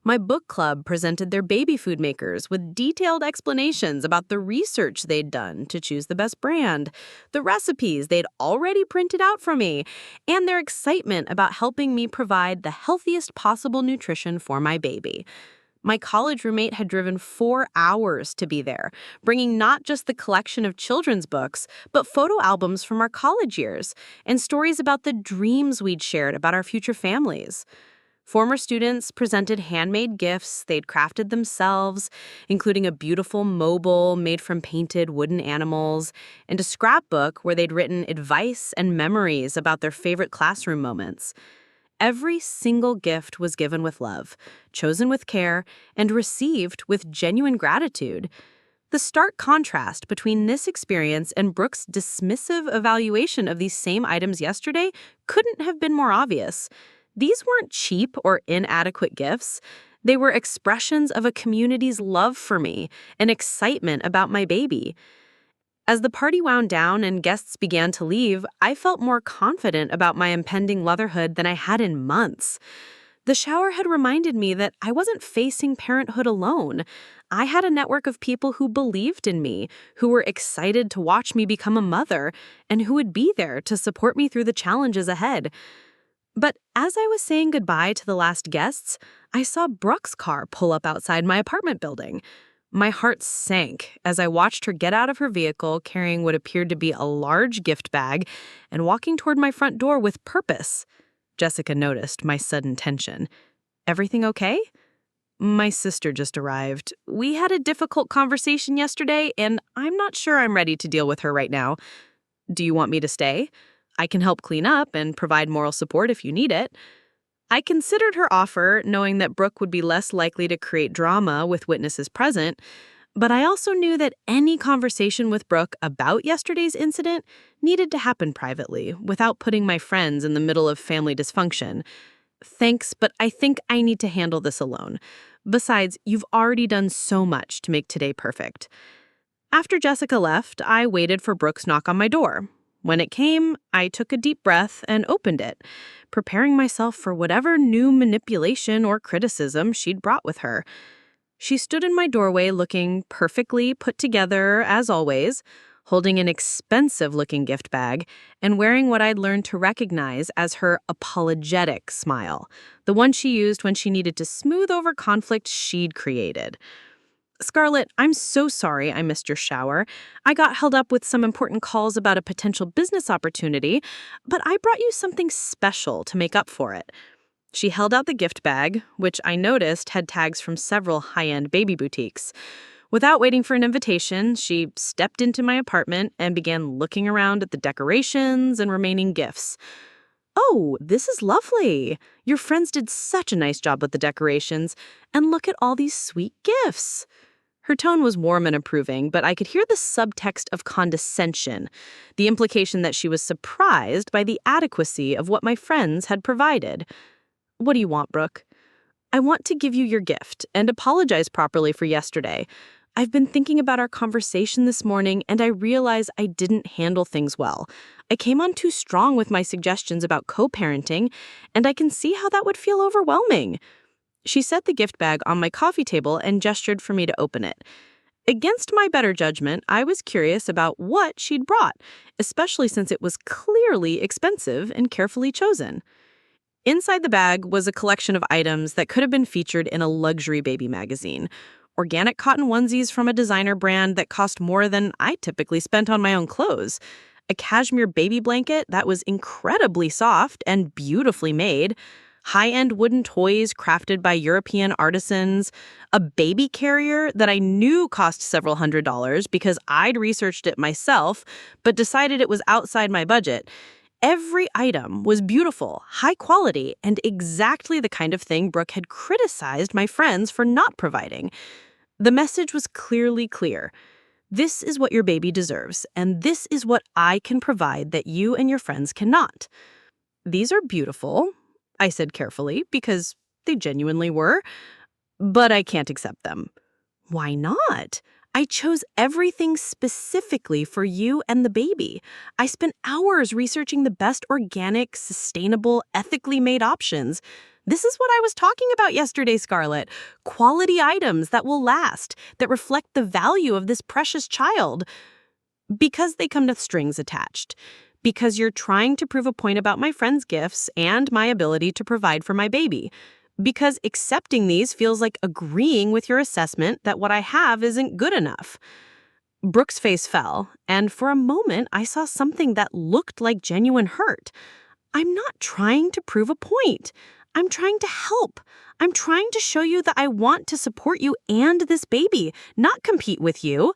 My book club presented their baby food makers with detailed explanations about the research they'd done to choose the best brand, the recipes they'd already printed out for me, and their excitement about helping me provide the healthiest possible nutrition for my baby. My college roommate had driven 4 hours to be there, bringing not just the collection of children's books, but photo albums from our college years and stories about the dreams we'd shared about our future families. Former students presented handmade gifts they'd crafted themselves, including a beautiful mobile made from painted wooden animals, and a scrapbook where they'd written advice and memories about their favorite classroom moments. Every single gift was given with love, chosen with care, and received with genuine gratitude. The stark contrast between this experience and Brooke's dismissive evaluation of these same items yesterday couldn't have been more obvious. These weren't cheap or inadequate gifts. They were expressions of a community's love for me and excitement about my baby. As the party wound down and guests began to leave, I felt more confident about my impending motherhood than I had in months. The shower had reminded me that I wasn't facing parenthood alone. I had a network of people who believed in me, who were excited to watch me become a mother, and who would be there to support me through the challenges ahead. But as I was saying goodbye to the last guests, I saw Brooke's car pull up outside my apartment building. My heart sank as I watched her get out of her vehicle carrying what appeared to be a large gift bag and walking toward my front door with purpose. Jessica noticed my sudden tension. "Everything okay?" "My sister just arrived. We had a difficult conversation yesterday, and I'm not sure I'm ready to deal with her right now. Do you want me to stay? I can help clean up and provide moral support if you need it." I considered her offer, knowing that Brooke would be less likely to create drama with witnesses present, but I also knew that any conversation with Brooke about yesterday's incident needed to happen privately, without putting my friends in the middle of family dysfunction. "Thanks, but I think I need to handle this alone. Besides, you've already done so much to make today perfect." After Jessica left, I waited for Brooke's knock on my door. When it came, I took a deep breath and opened it, preparing myself for whatever new manipulation or criticism she'd brought with her. She stood in my doorway looking perfectly put together, as always, holding an expensive-looking gift bag and wearing what I'd learned to recognize as her apologetic smile, the one she used when she needed to smooth over conflict she'd created. "Scarlett, I'm so sorry I missed your shower. I got held up with some important calls about a potential business opportunity, but I brought you something special to make up for it." She held out the gift bag, which I noticed had tags from several high-end baby boutiques. Without waiting for an invitation, she stepped into my apartment and began looking around at the decorations and remaining gifts. "Oh, this is lovely. Your friends did such a nice job with the decorations, and look at all these sweet gifts." Her tone was warm and approving, but I could hear the subtext of condescension, the implication that she was surprised by the adequacy of what my friends had provided. "What do you want, Brooke?" "I want to give you your gift and apologize properly for yesterday. I've been thinking about our conversation this morning, and I realize I didn't handle things well. I came on too strong with my suggestions about co-parenting, and I can see how that would feel overwhelming." She set the gift bag on my coffee table and gestured for me to open it. Against my better judgment, I was curious about what she'd brought, especially since it was clearly expensive and carefully chosen. Inside the bag was a collection of items that could have been featured in a luxury baby magazine. Organic cotton onesies from a designer brand that cost more than I typically spent on my own clothes. A cashmere baby blanket that was incredibly soft and beautifully made. high-end wooden toys crafted by European artisans, a baby carrier that I knew cost several $100s because I'd researched it myself, but decided it was outside my budget. Every item was beautiful, high quality, and exactly the kind of thing Brooke had criticized my friends for not providing. The message was clearly clear. This is what your baby deserves, and this is what I can provide that you and your friends cannot. These are beautiful, I said carefully, because they genuinely were, but I can't accept them. Why not? I chose everything specifically for you and the baby. I spent hours researching the best organic, sustainable, ethically made options. This is what I was talking about yesterday, Scarlett. Quality items that will last, that reflect the value of this precious child. Because they come with strings attached. Because you're trying to prove a point about my friend's gifts and my ability to provide for my baby. Because accepting these feels like agreeing with your assessment that what I have isn't good enough. Brooke's face fell, and for a moment I saw something that looked like genuine hurt. I'm not trying to prove a point. I'm trying to help. I'm trying to show you that I want to support you and this baby, not compete with you.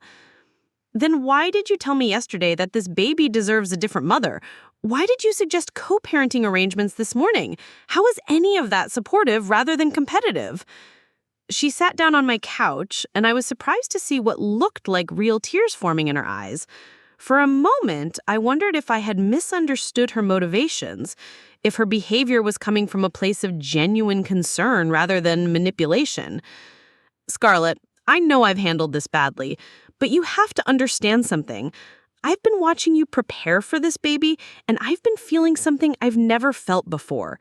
Then why did you tell me yesterday that this baby deserves a different mother? Why did you suggest co-parenting arrangements this morning? How is any of that supportive rather than competitive? She sat down on my couch, and I was surprised to see what looked like real tears forming in her eyes. For a moment, I wondered if I had misunderstood her motivations, if her behavior was coming from a place of genuine concern rather than manipulation. Scarlett, I know I've handled this badly, but you have to understand something. I've been watching you prepare for this baby, and I've been feeling something I've never felt before.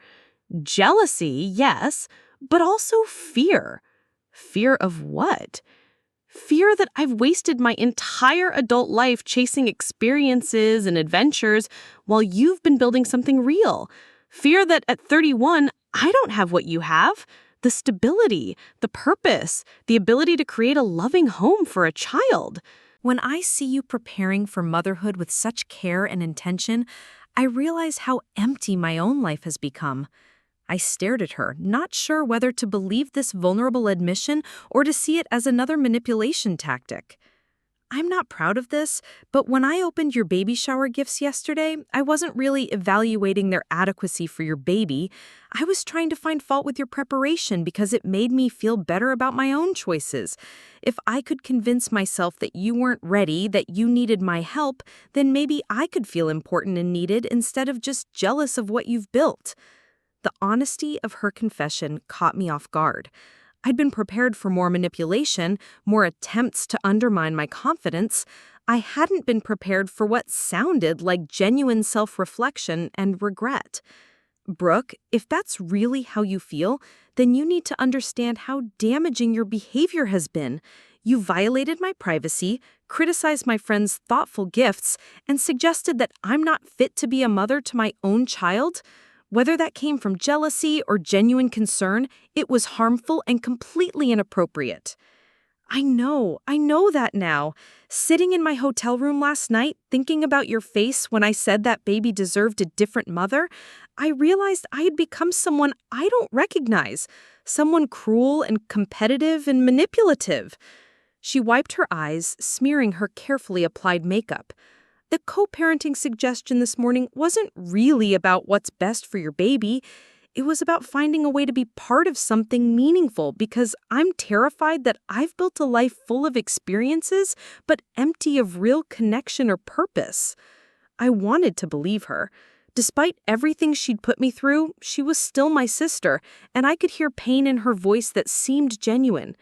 Jealousy, yes, but also fear. Fear of what? Fear that I've wasted my entire adult life chasing experiences and adventures while you've been building something real. Fear that at 31, I don't have what you have. The stability, the purpose, the ability to create a loving home for a child. When I see you preparing for motherhood with such care and intention, I realize how empty my own life has become. I stared at her, not sure whether to believe this vulnerable admission or to see it as another manipulation tactic. I'm not proud of this, but when I opened your baby shower gifts yesterday, I wasn't really evaluating their adequacy for your baby. I was trying to find fault with your preparation because it made me feel better about my own choices. If I could convince myself that you weren't ready, that you needed my help, then maybe I could feel important and needed instead of just jealous of what you've built. The honesty of her confession caught me off guard. I'd been prepared for more manipulation, more attempts to undermine my confidence. I hadn't been prepared for what sounded like genuine self-reflection and regret. Brooke, if that's really how you feel, then you need to understand how damaging your behavior has been. You violated my privacy, criticized my friend's thoughtful gifts, and suggested that I'm not fit to be a mother to my own child. Whether that came from jealousy or genuine concern, it was harmful and completely inappropriate. I know that now. Sitting in my hotel room last night, thinking about your face when I said that baby deserved a different mother, I realized I had become someone I don't recognize, someone cruel and competitive and manipulative. She wiped her eyes, smearing her carefully applied makeup. The co-parenting suggestion this morning wasn't really about what's best for your baby. It was about finding a way to be part of something meaningful because I'm terrified that I've built a life full of experiences but empty of real connection or purpose. I wanted to believe her. Despite everything she'd put me through, she was still my sister, and I could hear pain in her voice that seemed genuine.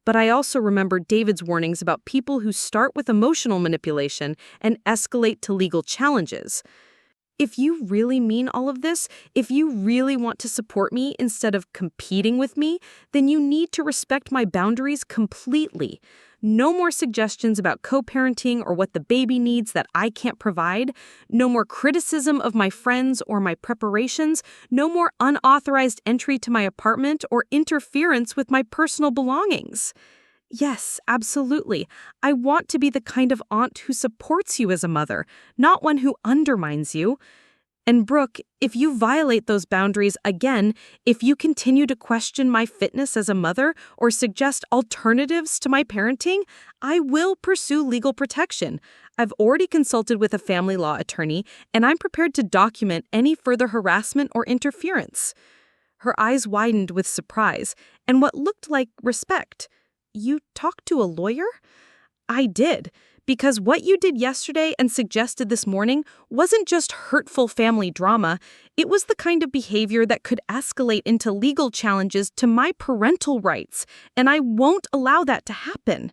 But I also remembered David's warnings about people who start with emotional manipulation and escalate to legal challenges. If you really mean all of this, if you really want to support me instead of competing with me, then you need to respect my boundaries completely. No more suggestions about co-parenting or what the baby needs that I can't provide. No more criticism of my friends or my preparations. No more unauthorized entry to my apartment or interference with my personal belongings. Yes, absolutely. I want to be the kind of aunt who supports you as a mother, not one who undermines you. And Brooke, if you violate those boundaries again, if you continue to question my fitness as a mother or suggest alternatives to my parenting, I will pursue legal protection. I've already consulted with a family law attorney, and I'm prepared to document any further harassment or interference. Her eyes widened with surprise and what looked like respect. You talked to a lawyer? I did. Because what you did yesterday and suggested this morning wasn't just hurtful family drama, it was the kind of behavior that could escalate into legal challenges to my parental rights, and I won't allow that to happen.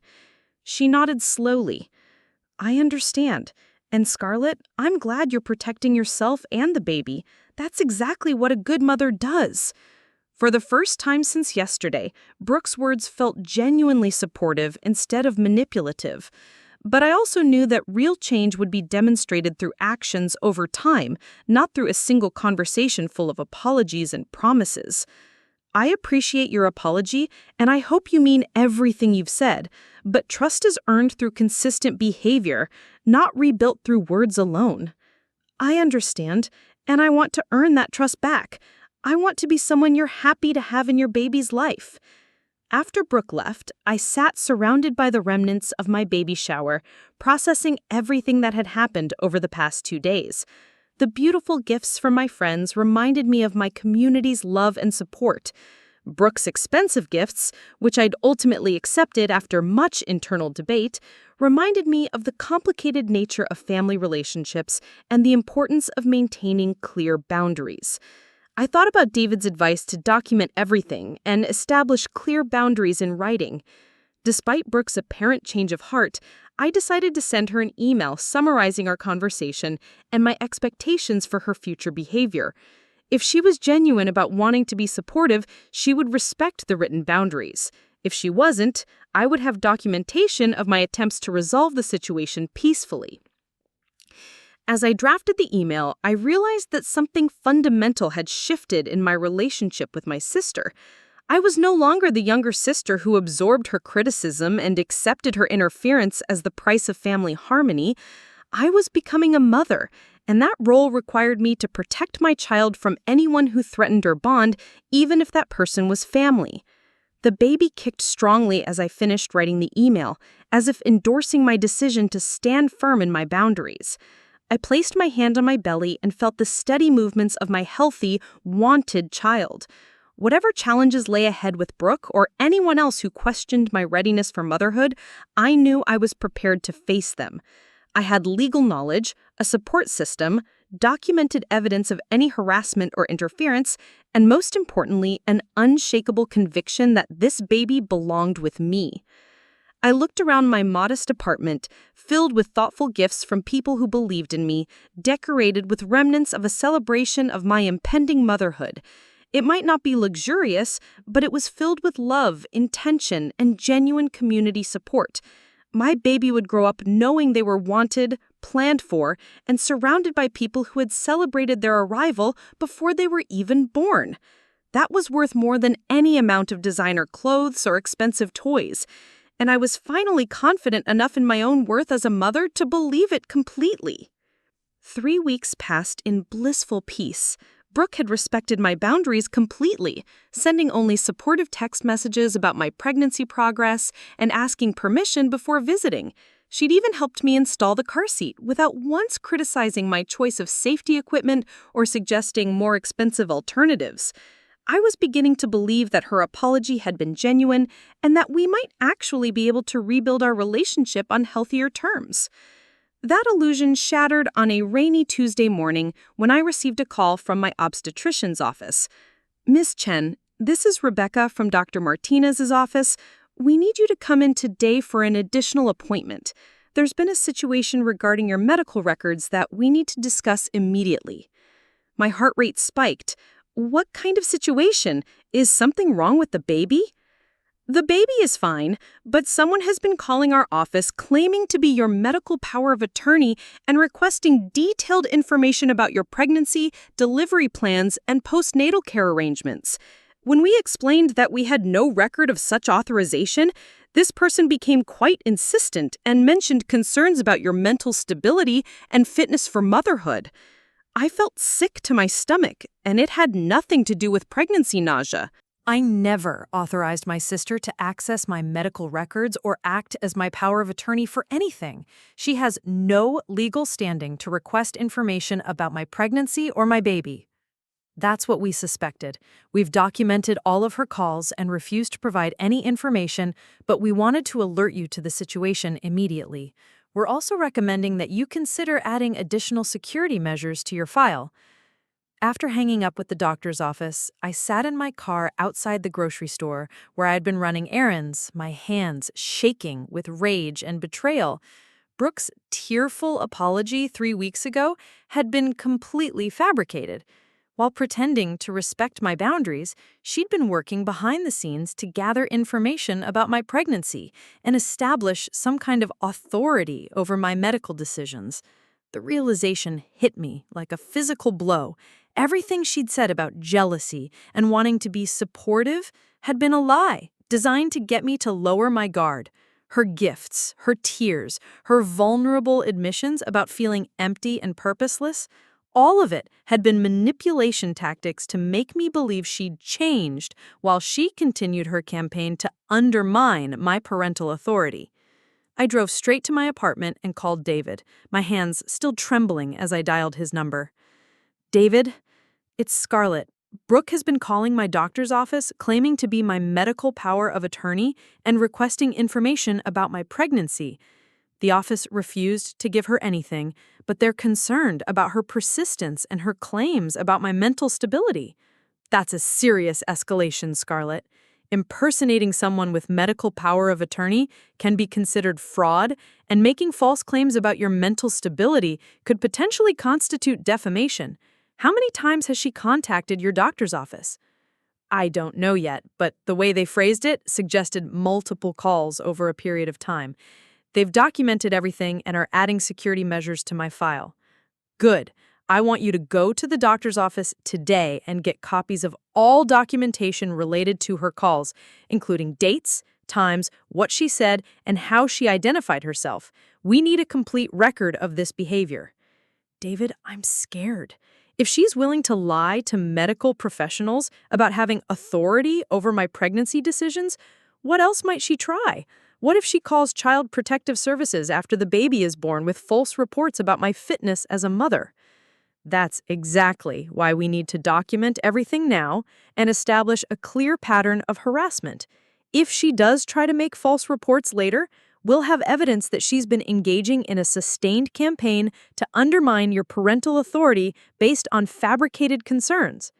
She nodded slowly. I understand. And Scarlett, I'm glad you're protecting yourself and the baby. That's exactly what a good mother does. For the first time since yesterday, Brooke's words felt genuinely supportive instead of manipulative. But I also knew that real change would be demonstrated through actions over time, not through a single conversation full of apologies and promises. I appreciate your apology, and I hope you mean everything you've said, but trust is earned through consistent behavior, not rebuilt through words alone. I understand, and I want to earn that trust back. I want to be someone you're happy to have in your baby's life. After Brooke left, I sat surrounded by the remnants of my baby shower, processing everything that had happened over the past 2 days. The beautiful gifts from my friends reminded me of my community's love and support. Brooke's expensive gifts, which I'd ultimately accepted after much internal debate, reminded me of the complicated nature of family relationships and the importance of maintaining clear boundaries. I thought about David's advice to document everything and establish clear boundaries in writing. Despite Brooke's apparent change of heart, I decided to send her an email summarizing our conversation and my expectations for her future behavior. If she was genuine about wanting to be supportive, she would respect the written boundaries. If she wasn't, I would have documentation of my attempts to resolve the situation peacefully. As I drafted the email, I realized that something fundamental had shifted in my relationship with my sister. I was no longer the younger sister who absorbed her criticism and accepted her interference as the price of family harmony. I was becoming a mother, and that role required me to protect my child from anyone who threatened our bond, even if that person was family. The baby kicked strongly as I finished writing the email, as if endorsing my decision to stand firm in my boundaries. I placed my hand on my belly and felt the steady movements of my healthy, wanted child. Whatever challenges lay ahead with Brooke or anyone else who questioned my readiness for motherhood, I knew I was prepared to face them. I had legal knowledge, a support system, documented evidence of any harassment or interference, and most importantly, an unshakable conviction that this baby belonged with me. I looked around my modest apartment, filled with thoughtful gifts from people who believed in me, decorated with remnants of a celebration of my impending motherhood. It might not be luxurious, but it was filled with love, intention, and genuine community support. My baby would grow up knowing they were wanted, planned for, and surrounded by people who had celebrated their arrival before they were even born. That was worth more than any amount of designer clothes or expensive toys. And I was finally confident enough in my own worth as a mother to believe it completely. 3 weeks passed in blissful peace. Brooke had respected my boundaries completely, sending only supportive text messages about my pregnancy progress and asking permission before visiting. She'd even helped me install the car seat without once criticizing my choice of safety equipment or suggesting more expensive alternatives. I was beginning to believe that her apology had been genuine and that we might actually be able to rebuild our relationship on healthier terms. That illusion shattered on a rainy Tuesday morning when I received a call from my obstetrician's office. Miss Chen, this is Rebecca from Dr. Martinez's office. We need you to come in today for an additional appointment. There's been a situation regarding your medical records that we need to discuss immediately. My heart rate spiked. What kind of situation? Is something wrong with the baby? The baby is fine, but someone has been calling our office claiming to be your medical power of attorney and requesting detailed information about your pregnancy, delivery plans, and postnatal care arrangements. When we explained that we had no record of such authorization, this person became quite insistent and mentioned concerns about your mental stability and fitness for motherhood. I felt sick to my stomach, and it had nothing to do with pregnancy nausea. I never authorized my sister to access my medical records or act as my power of attorney for anything. She has no legal standing to request information about my pregnancy or my baby. That's what we suspected. We've documented all of her calls and refused to provide any information, but we wanted to alert you to the situation immediately. We're also recommending that you consider adding additional security measures to your file. After hanging up with the doctor's office, I sat in my car outside the grocery store where I had been running errands, my hands shaking with rage and betrayal. Brooke's tearful apology 3 weeks ago had been completely fabricated. While pretending to respect my boundaries, she'd been working behind the scenes to gather information about my pregnancy and establish some kind of authority over my medical decisions. The realization hit me like a physical blow. Everything she'd said about jealousy and wanting to be supportive had been a lie, designed to get me to lower my guard. Her gifts, her tears, her vulnerable admissions about feeling empty and purposeless, all of it had been manipulation tactics to make me believe she'd changed while she continued her campaign to undermine my parental authority. I drove straight to my apartment and called David, my hands still trembling as I dialed his number. David, it's Scarlett. Brooke has been calling my doctor's office, claiming to be my medical power of attorney and requesting information about my pregnancy. The office refused to give her anything, but they're concerned about her persistence and her claims about my mental stability. That's a serious escalation, Scarlett. Impersonating someone with medical power of attorney can be considered fraud, and making false claims about your mental stability could potentially constitute defamation. How many times has she contacted your doctor's office? I don't know yet, but the way they phrased it suggested multiple calls over a period of time. They've documented everything and are adding security measures to my file. Good. I want you to go to the doctor's office today and get copies of all documentation related to her calls, including dates, times, what she said, and how she identified herself. We need a complete record of this behavior. David, I'm scared. If she's willing to lie to medical professionals about having authority over my pregnancy decisions, what else might she try? What if she calls Child Protective Services after the baby is born with false reports about my fitness as a mother? That's exactly why we need to document everything now and establish a clear pattern of harassment. If she does try to make false reports later, we'll have evidence that she's been engaging in a sustained campaign to undermine your parental authority based on fabricated concerns.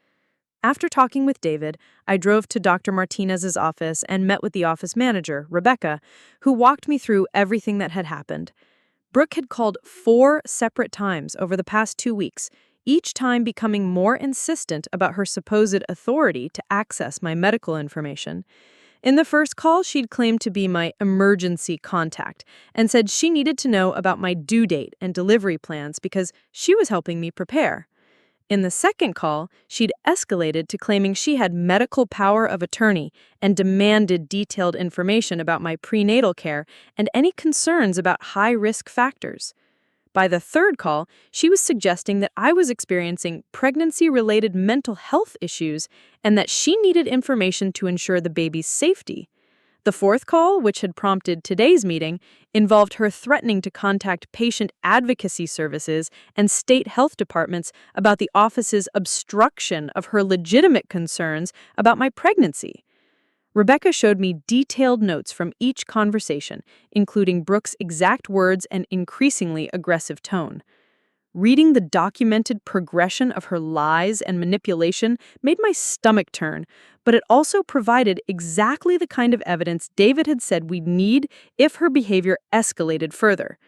After talking with David, I drove to Dr. Martinez's office and met with the office manager, Rebecca, who walked me through everything that had happened. Brooke had called 4 separate times over the past 2 weeks, each time becoming more insistent about her supposed authority to access my medical information. In the first call, she'd claimed to be my emergency contact and said she needed to know about my due date and delivery plans because she was helping me prepare. In the second call, she'd escalated to claiming she had medical power of attorney and demanded detailed information about my prenatal care and any concerns about high-risk factors. By the third call, she was suggesting that I was experiencing pregnancy-related mental health issues and that she needed information to ensure the baby's safety. The fourth call, which had prompted today's meeting, involved her threatening to contact patient advocacy services and state health departments about the office's obstruction of her legitimate concerns about my pregnancy. Rebecca showed me detailed notes from each conversation, including Brooke's exact words and increasingly aggressive tone. Reading the documented progression of her lies and manipulation made my stomach turn, but it also provided exactly the kind of evidence David had said we'd need if her behavior escalated further.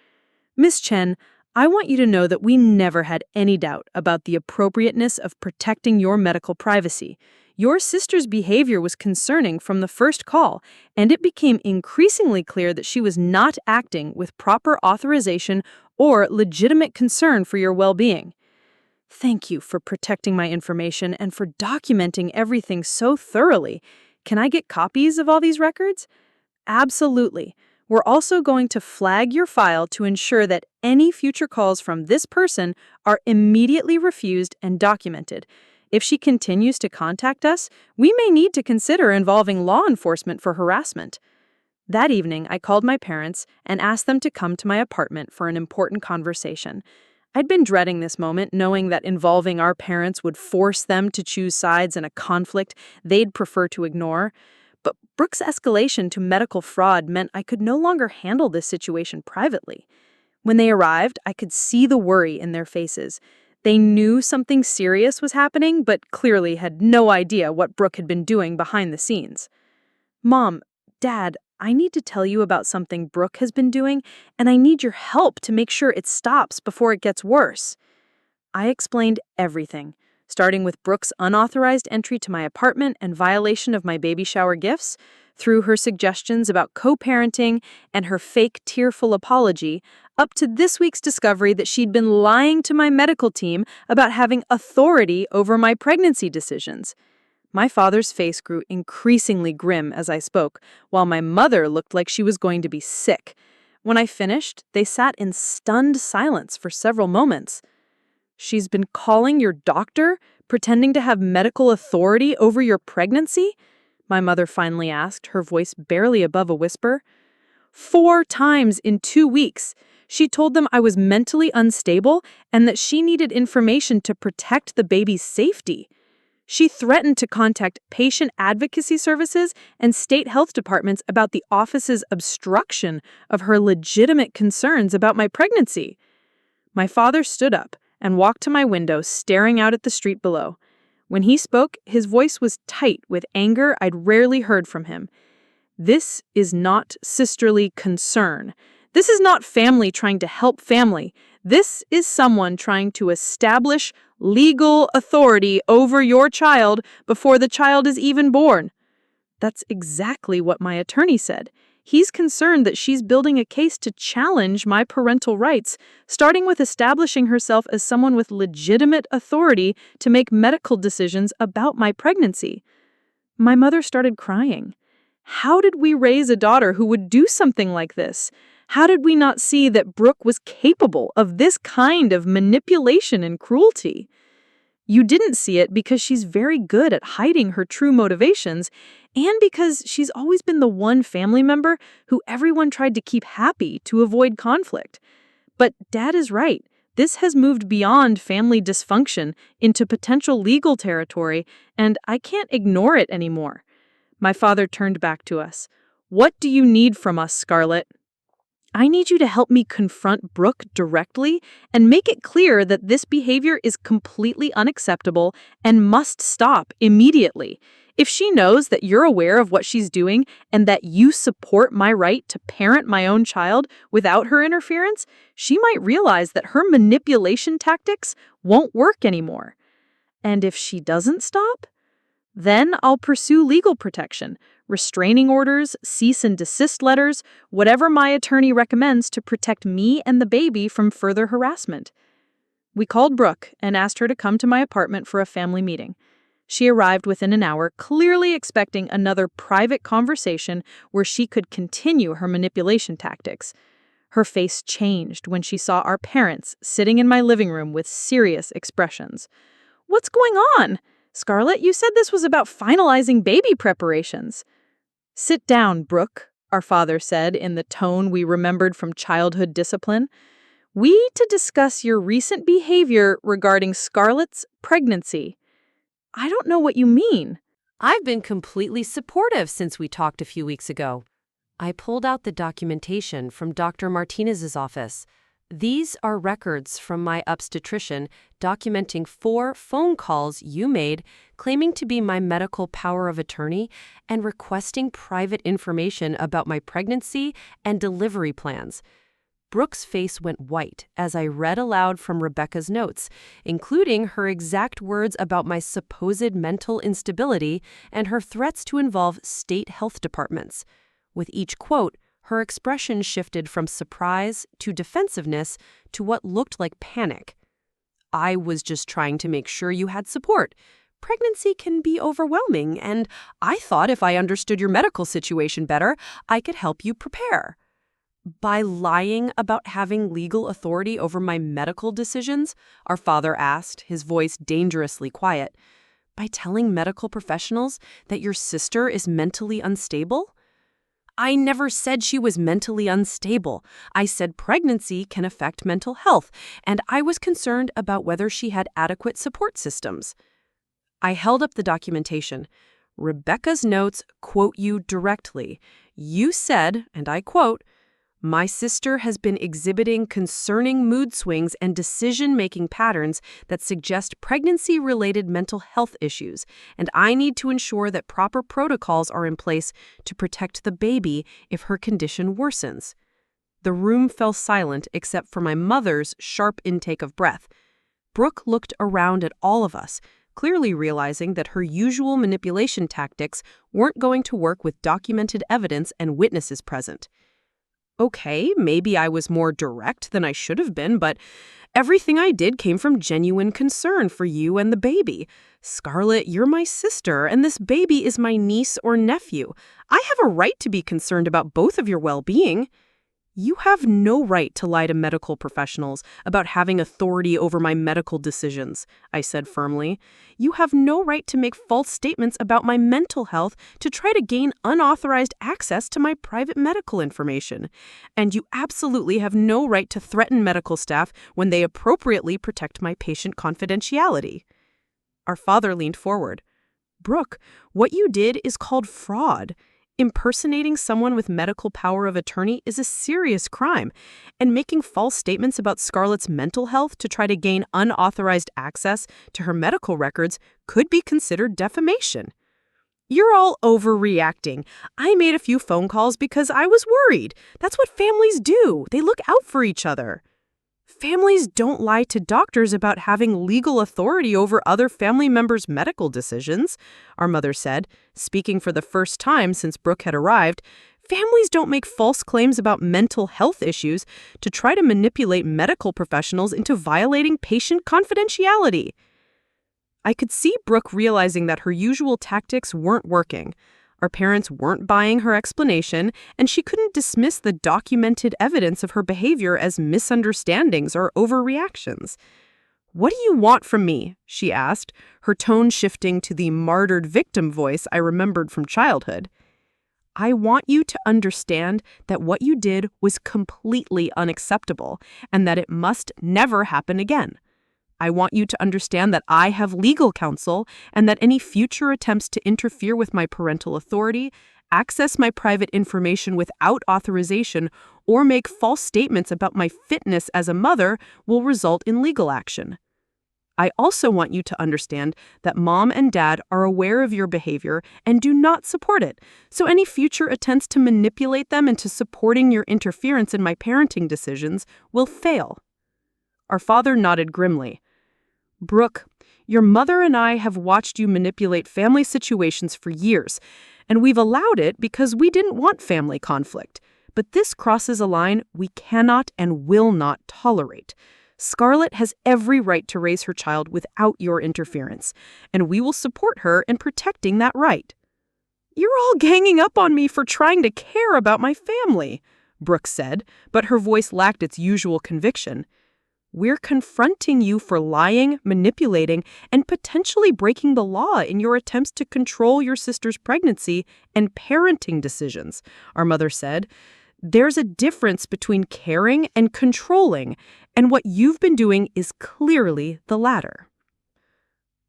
Miss Chen, I want you to know that we never had any doubt about the appropriateness of protecting your medical privacy. Your sister's behavior was concerning from the first call, and it became increasingly clear that she was not acting with proper authorization or legitimate concern for your well-being. Thank you for protecting my information and for documenting everything so thoroughly. Can I get copies of all these records? Absolutely. We're also going to flag your file to ensure that any future calls from this person are immediately refused and documented. If she continues to contact us, we may need to consider involving law enforcement for harassment." That evening, I called my parents and asked them to come to my apartment for an important conversation. I'd been dreading this moment, knowing that involving our parents would force them to choose sides in a conflict they'd prefer to ignore. But Brooke's escalation to medical fraud meant I could no longer handle this situation privately. When they arrived, I could see the worry in their faces. They knew something serious was happening, but clearly had no idea what Brooke had been doing behind the scenes. "Mom, Dad, I need to tell you about something Brooke has been doing, and I need your help to make sure it stops before it gets worse." I explained everything, starting with Brooke's unauthorized entry to my apartment and violation of my baby shower gifts, through her suggestions about co-parenting and her fake tearful apology, up to this week's discovery that she'd been lying to my medical team about having authority over my pregnancy decisions. My father's face grew increasingly grim as I spoke, while my mother looked like she was going to be sick. When I finished, they sat in stunned silence for several moments. "She's been calling your doctor, pretending to have medical authority over your pregnancy?" my mother finally asked, her voice barely above a whisper. "4 times in 2 weeks. She told them I was mentally unstable and that she needed information to protect the baby's safety. She threatened to contact patient advocacy services and state health departments about the office's obstruction of her legitimate concerns about my pregnancy." My father stood up and walked to my window, staring out at the street below. When he spoke, his voice was tight with anger I'd rarely heard from him. "This is not sisterly concern. This is not family trying to help family. This is someone trying to establish legal authority over your child before the child is even born." That's exactly what my attorney said. He's concerned that she's building a case to challenge my parental rights, starting with establishing herself as someone with legitimate authority to make medical decisions about my pregnancy. My mother started crying. How did we raise a daughter who would do something like this? How did we not see that Brooke was capable of this kind of manipulation and cruelty? "You didn't see it because she's very good at hiding her true motivations, and because she's always been the one family member who everyone tried to keep happy to avoid conflict. But Dad is right. This has moved beyond family dysfunction into potential legal territory, and I can't ignore it anymore." My father turned back to us. "What do you need from us, Scarlett?" "I need you to help me confront Brooke directly and make it clear that this behavior is completely unacceptable and must stop immediately. If she knows that you're aware of what she's doing and that you support my right to parent my own child without her interference, she might realize that her manipulation tactics won't work anymore. And if she doesn't stop, then I'll pursue legal protection, restraining orders, cease and desist letters, whatever my attorney recommends to protect me and the baby from further harassment." We called Brooke and asked her to come to my apartment for a family meeting. She arrived within an hour, clearly expecting another private conversation where she could continue her manipulation tactics. Her face changed when she saw our parents sitting in my living room with serious expressions. "What's going on? Scarlett, you said this was about finalizing baby preparations." "Sit down, Brooke," our father said in the tone we remembered from childhood discipline. "We to discuss your recent behavior regarding Scarlett's pregnancy." "I don't know what you mean." I've been completely supportive since we talked a few weeks ago. I pulled out the documentation from Dr. Martinez's office. These are records from my obstetrician documenting 4 phone calls you made claiming to be my medical power of attorney and requesting private information about my pregnancy and delivery plans. Brooke's face went white as I read aloud from Rebecca's notes, including her exact words about my supposed mental instability and her threats to involve state health departments. With each quote, her expression shifted from surprise to defensiveness to what looked like panic. "I was just trying to make sure you had support. Pregnancy can be overwhelming, and I thought if I understood your medical situation better, I could help you prepare." By lying about having legal authority over my medical decisions? Our father asked, his voice dangerously quiet. By telling medical professionals that your sister is mentally unstable? I never said she was mentally unstable. I said pregnancy can affect mental health, and I was concerned about whether she had adequate support systems. I held up the documentation. Rebecca's notes quote you directly. You said, and I quote, "My sister has been exhibiting concerning mood swings and decision-making patterns that suggest pregnancy-related mental health issues, and I need to ensure that proper protocols are in place to protect the baby if her condition worsens." The room fell silent except for my mother's sharp intake of breath. Brooke looked around at all of us, clearly realizing that her usual manipulation tactics weren't going to work with documented evidence and witnesses present. Okay, maybe I was more direct than I should have been, but everything I did came from genuine concern for you and the baby. Scarlett, you're my sister, and this baby is my niece or nephew. I have a right to be concerned about both of your well-being. You have no right to lie to medical professionals about having authority over my medical decisions, I said firmly. You have no right to make false statements about my mental health to try to gain unauthorized access to my private medical information. And you absolutely have no right to threaten medical staff when they appropriately protect my patient confidentiality. Our father leaned forward. Brooke, what you did is called fraud. Impersonating someone with medical power of attorney is a serious crime, and making false statements about Scarlett's mental health to try to gain unauthorized access to her medical records could be considered defamation. You're all overreacting. I made a few phone calls because I was worried. That's what families do. They look out for each other. Families don't lie to doctors about having legal authority over other family members' medical decisions, our mother said, speaking for the first time since Brooke had arrived. Families don't make false claims about mental health issues to try to manipulate medical professionals into violating patient confidentiality. I could see Brooke realizing that her usual tactics weren't working. Our parents weren't buying her explanation, and she couldn't dismiss the documented evidence of her behavior as misunderstandings or overreactions. What do you want from me? She asked, her tone shifting to the martyred victim voice I remembered from childhood. I want you to understand that what you did was completely unacceptable and that it must never happen again. I want you to understand that I have legal counsel and that any future attempts to interfere with my parental authority, access my private information without authorization, or make false statements about my fitness as a mother will result in legal action. I also want you to understand that Mom and Dad are aware of your behavior and do not support it, so any future attempts to manipulate them into supporting your interference in my parenting decisions will fail. Our father nodded grimly. Brooke, your mother and I have watched you manipulate family situations for years, and we've allowed it because we didn't want family conflict. But this crosses a line we cannot and will not tolerate. Scarlett has every right to raise her child without your interference, and we will support her in protecting that right. You're all ganging up on me for trying to care about my family, Brooke said, but her voice lacked its usual conviction. We're confronting you for lying, manipulating, and potentially breaking the law in your attempts to control your sister's pregnancy and parenting decisions, our mother said. There's a difference between caring and controlling, and what you've been doing is clearly the latter.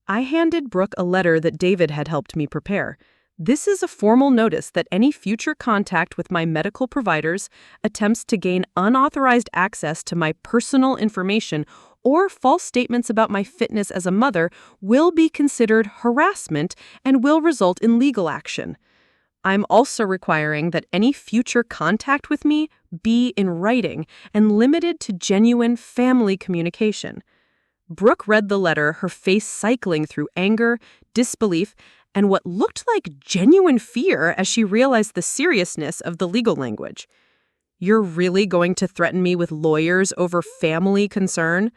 I handed Brooke a letter that David had helped me prepare. This is a formal notice that any future contact with my medical providers, attempts to gain unauthorized access to my personal information, or false statements about my fitness as a mother will be considered harassment and will result in legal action. I'm also requiring that any future contact with me be in writing and limited to genuine family communication. Brooke read the letter, her face cycling through anger, disbelief, and what looked like genuine fear as she realized the seriousness of the legal language. You're really going to threaten me with lawyers over family concern?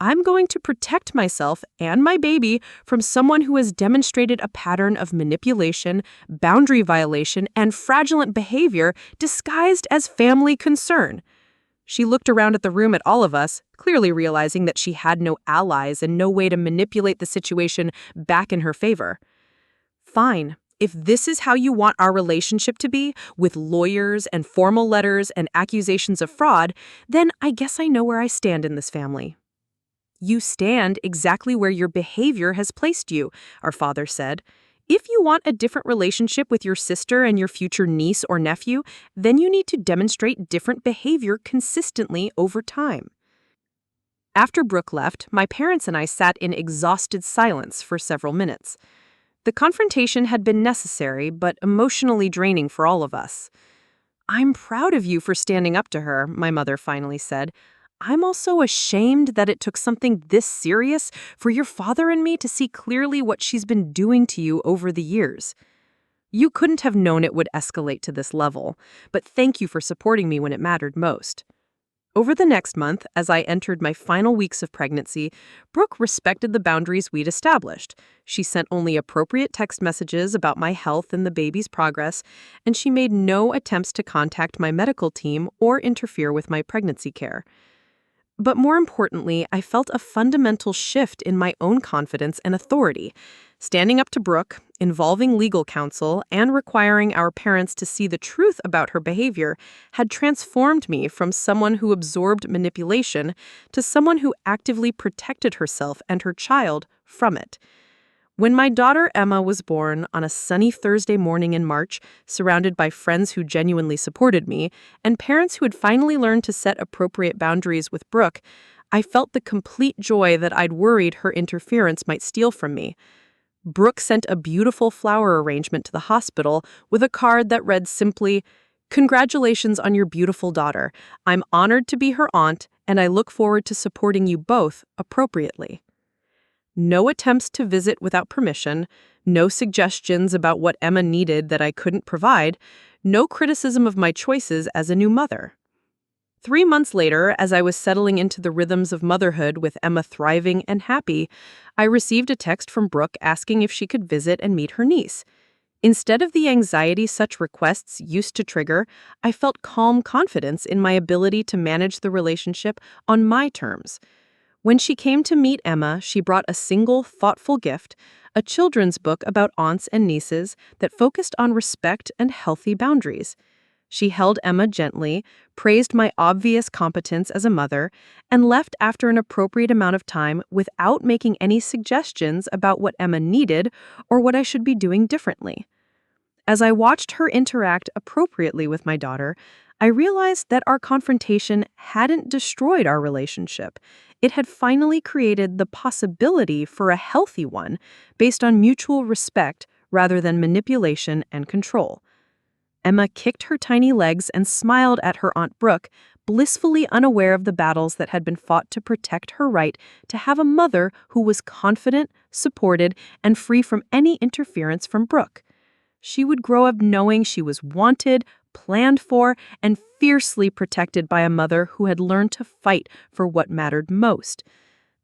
I'm going to protect myself and my baby from someone who has demonstrated a pattern of manipulation, boundary violation, and fraudulent behavior disguised as family concern. She looked around at the room at all of us, clearly realizing that she had no allies and no way to manipulate the situation back in her favor. Fine. If this is how you want our relationship to be, with lawyers and formal letters and accusations of fraud, then I guess I know where I stand in this family. You stand exactly where your behavior has placed you, our father said. If you want a different relationship with your sister and your future niece or nephew, then you need to demonstrate different behavior consistently over time. After Brooke left, my parents and I sat in exhausted silence for several minutes. The confrontation had been necessary, but emotionally draining for all of us. "I'm proud of you for standing up to her," my mother finally said. "I'm also ashamed that it took something this serious for your father and me to see clearly what she's been doing to you over the years. You couldn't have known it would escalate to this level, but thank you for supporting me when it mattered most." Over the next month, as I entered my final weeks of pregnancy, Brooke respected the boundaries we'd established. She sent only appropriate text messages about my health and the baby's progress, and she made no attempts to contact my medical team or interfere with my pregnancy care. But more importantly, I felt a fundamental shift in my own confidence and authority. Standing up to Brooke, involving legal counsel, and requiring our parents to see the truth about her behavior had transformed me from someone who absorbed manipulation to someone who actively protected herself and her child from it. When my daughter Emma was born on a sunny Thursday morning in March, surrounded by friends who genuinely supported me, and parents who had finally learned to set appropriate boundaries with Brooke, I felt the complete joy that I'd worried her interference might steal from me. Brooke sent a beautiful flower arrangement to the hospital with a card that read simply, "Congratulations on your beautiful daughter. I'm honored to be her aunt, and I look forward to supporting you both appropriately." No attempts to visit without permission, no suggestions about what Emma needed that I couldn't provide, no criticism of my choices as a new mother. 3 months later, as I was settling into the rhythms of motherhood with Emma thriving and happy, I received a text from Brooke asking if she could visit and meet her niece. Instead of the anxiety such requests used to trigger, I felt calm confidence in my ability to manage the relationship on my terms. When she came to meet Emma, she brought a single, thoughtful gift, a children's book about aunts and nieces that focused on respect and healthy boundaries. She held Emma gently, praised my obvious competence as a mother, and left after an appropriate amount of time without making any suggestions about what Emma needed or what I should be doing differently. As I watched her interact appropriately with my daughter, I realized that our confrontation hadn't destroyed our relationship. It had finally created the possibility for a healthy one based on mutual respect rather than manipulation and control. Emma kicked her tiny legs and smiled at her Aunt Brooke, blissfully unaware of the battles that had been fought to protect her right to have a mother who was confident, supported, and free from any interference from Brooke. She would grow up knowing she was wanted, planned for, and fiercely protected by a mother who had learned to fight for what mattered most.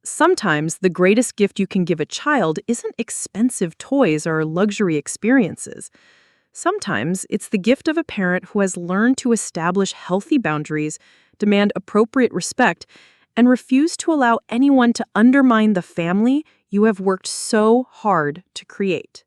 Sometimes the greatest gift you can give a child isn't expensive toys or luxury experiences. Sometimes it's the gift of a parent who has learned to establish healthy boundaries, demand appropriate respect, and refuse to allow anyone to undermine the family you have worked so hard to create.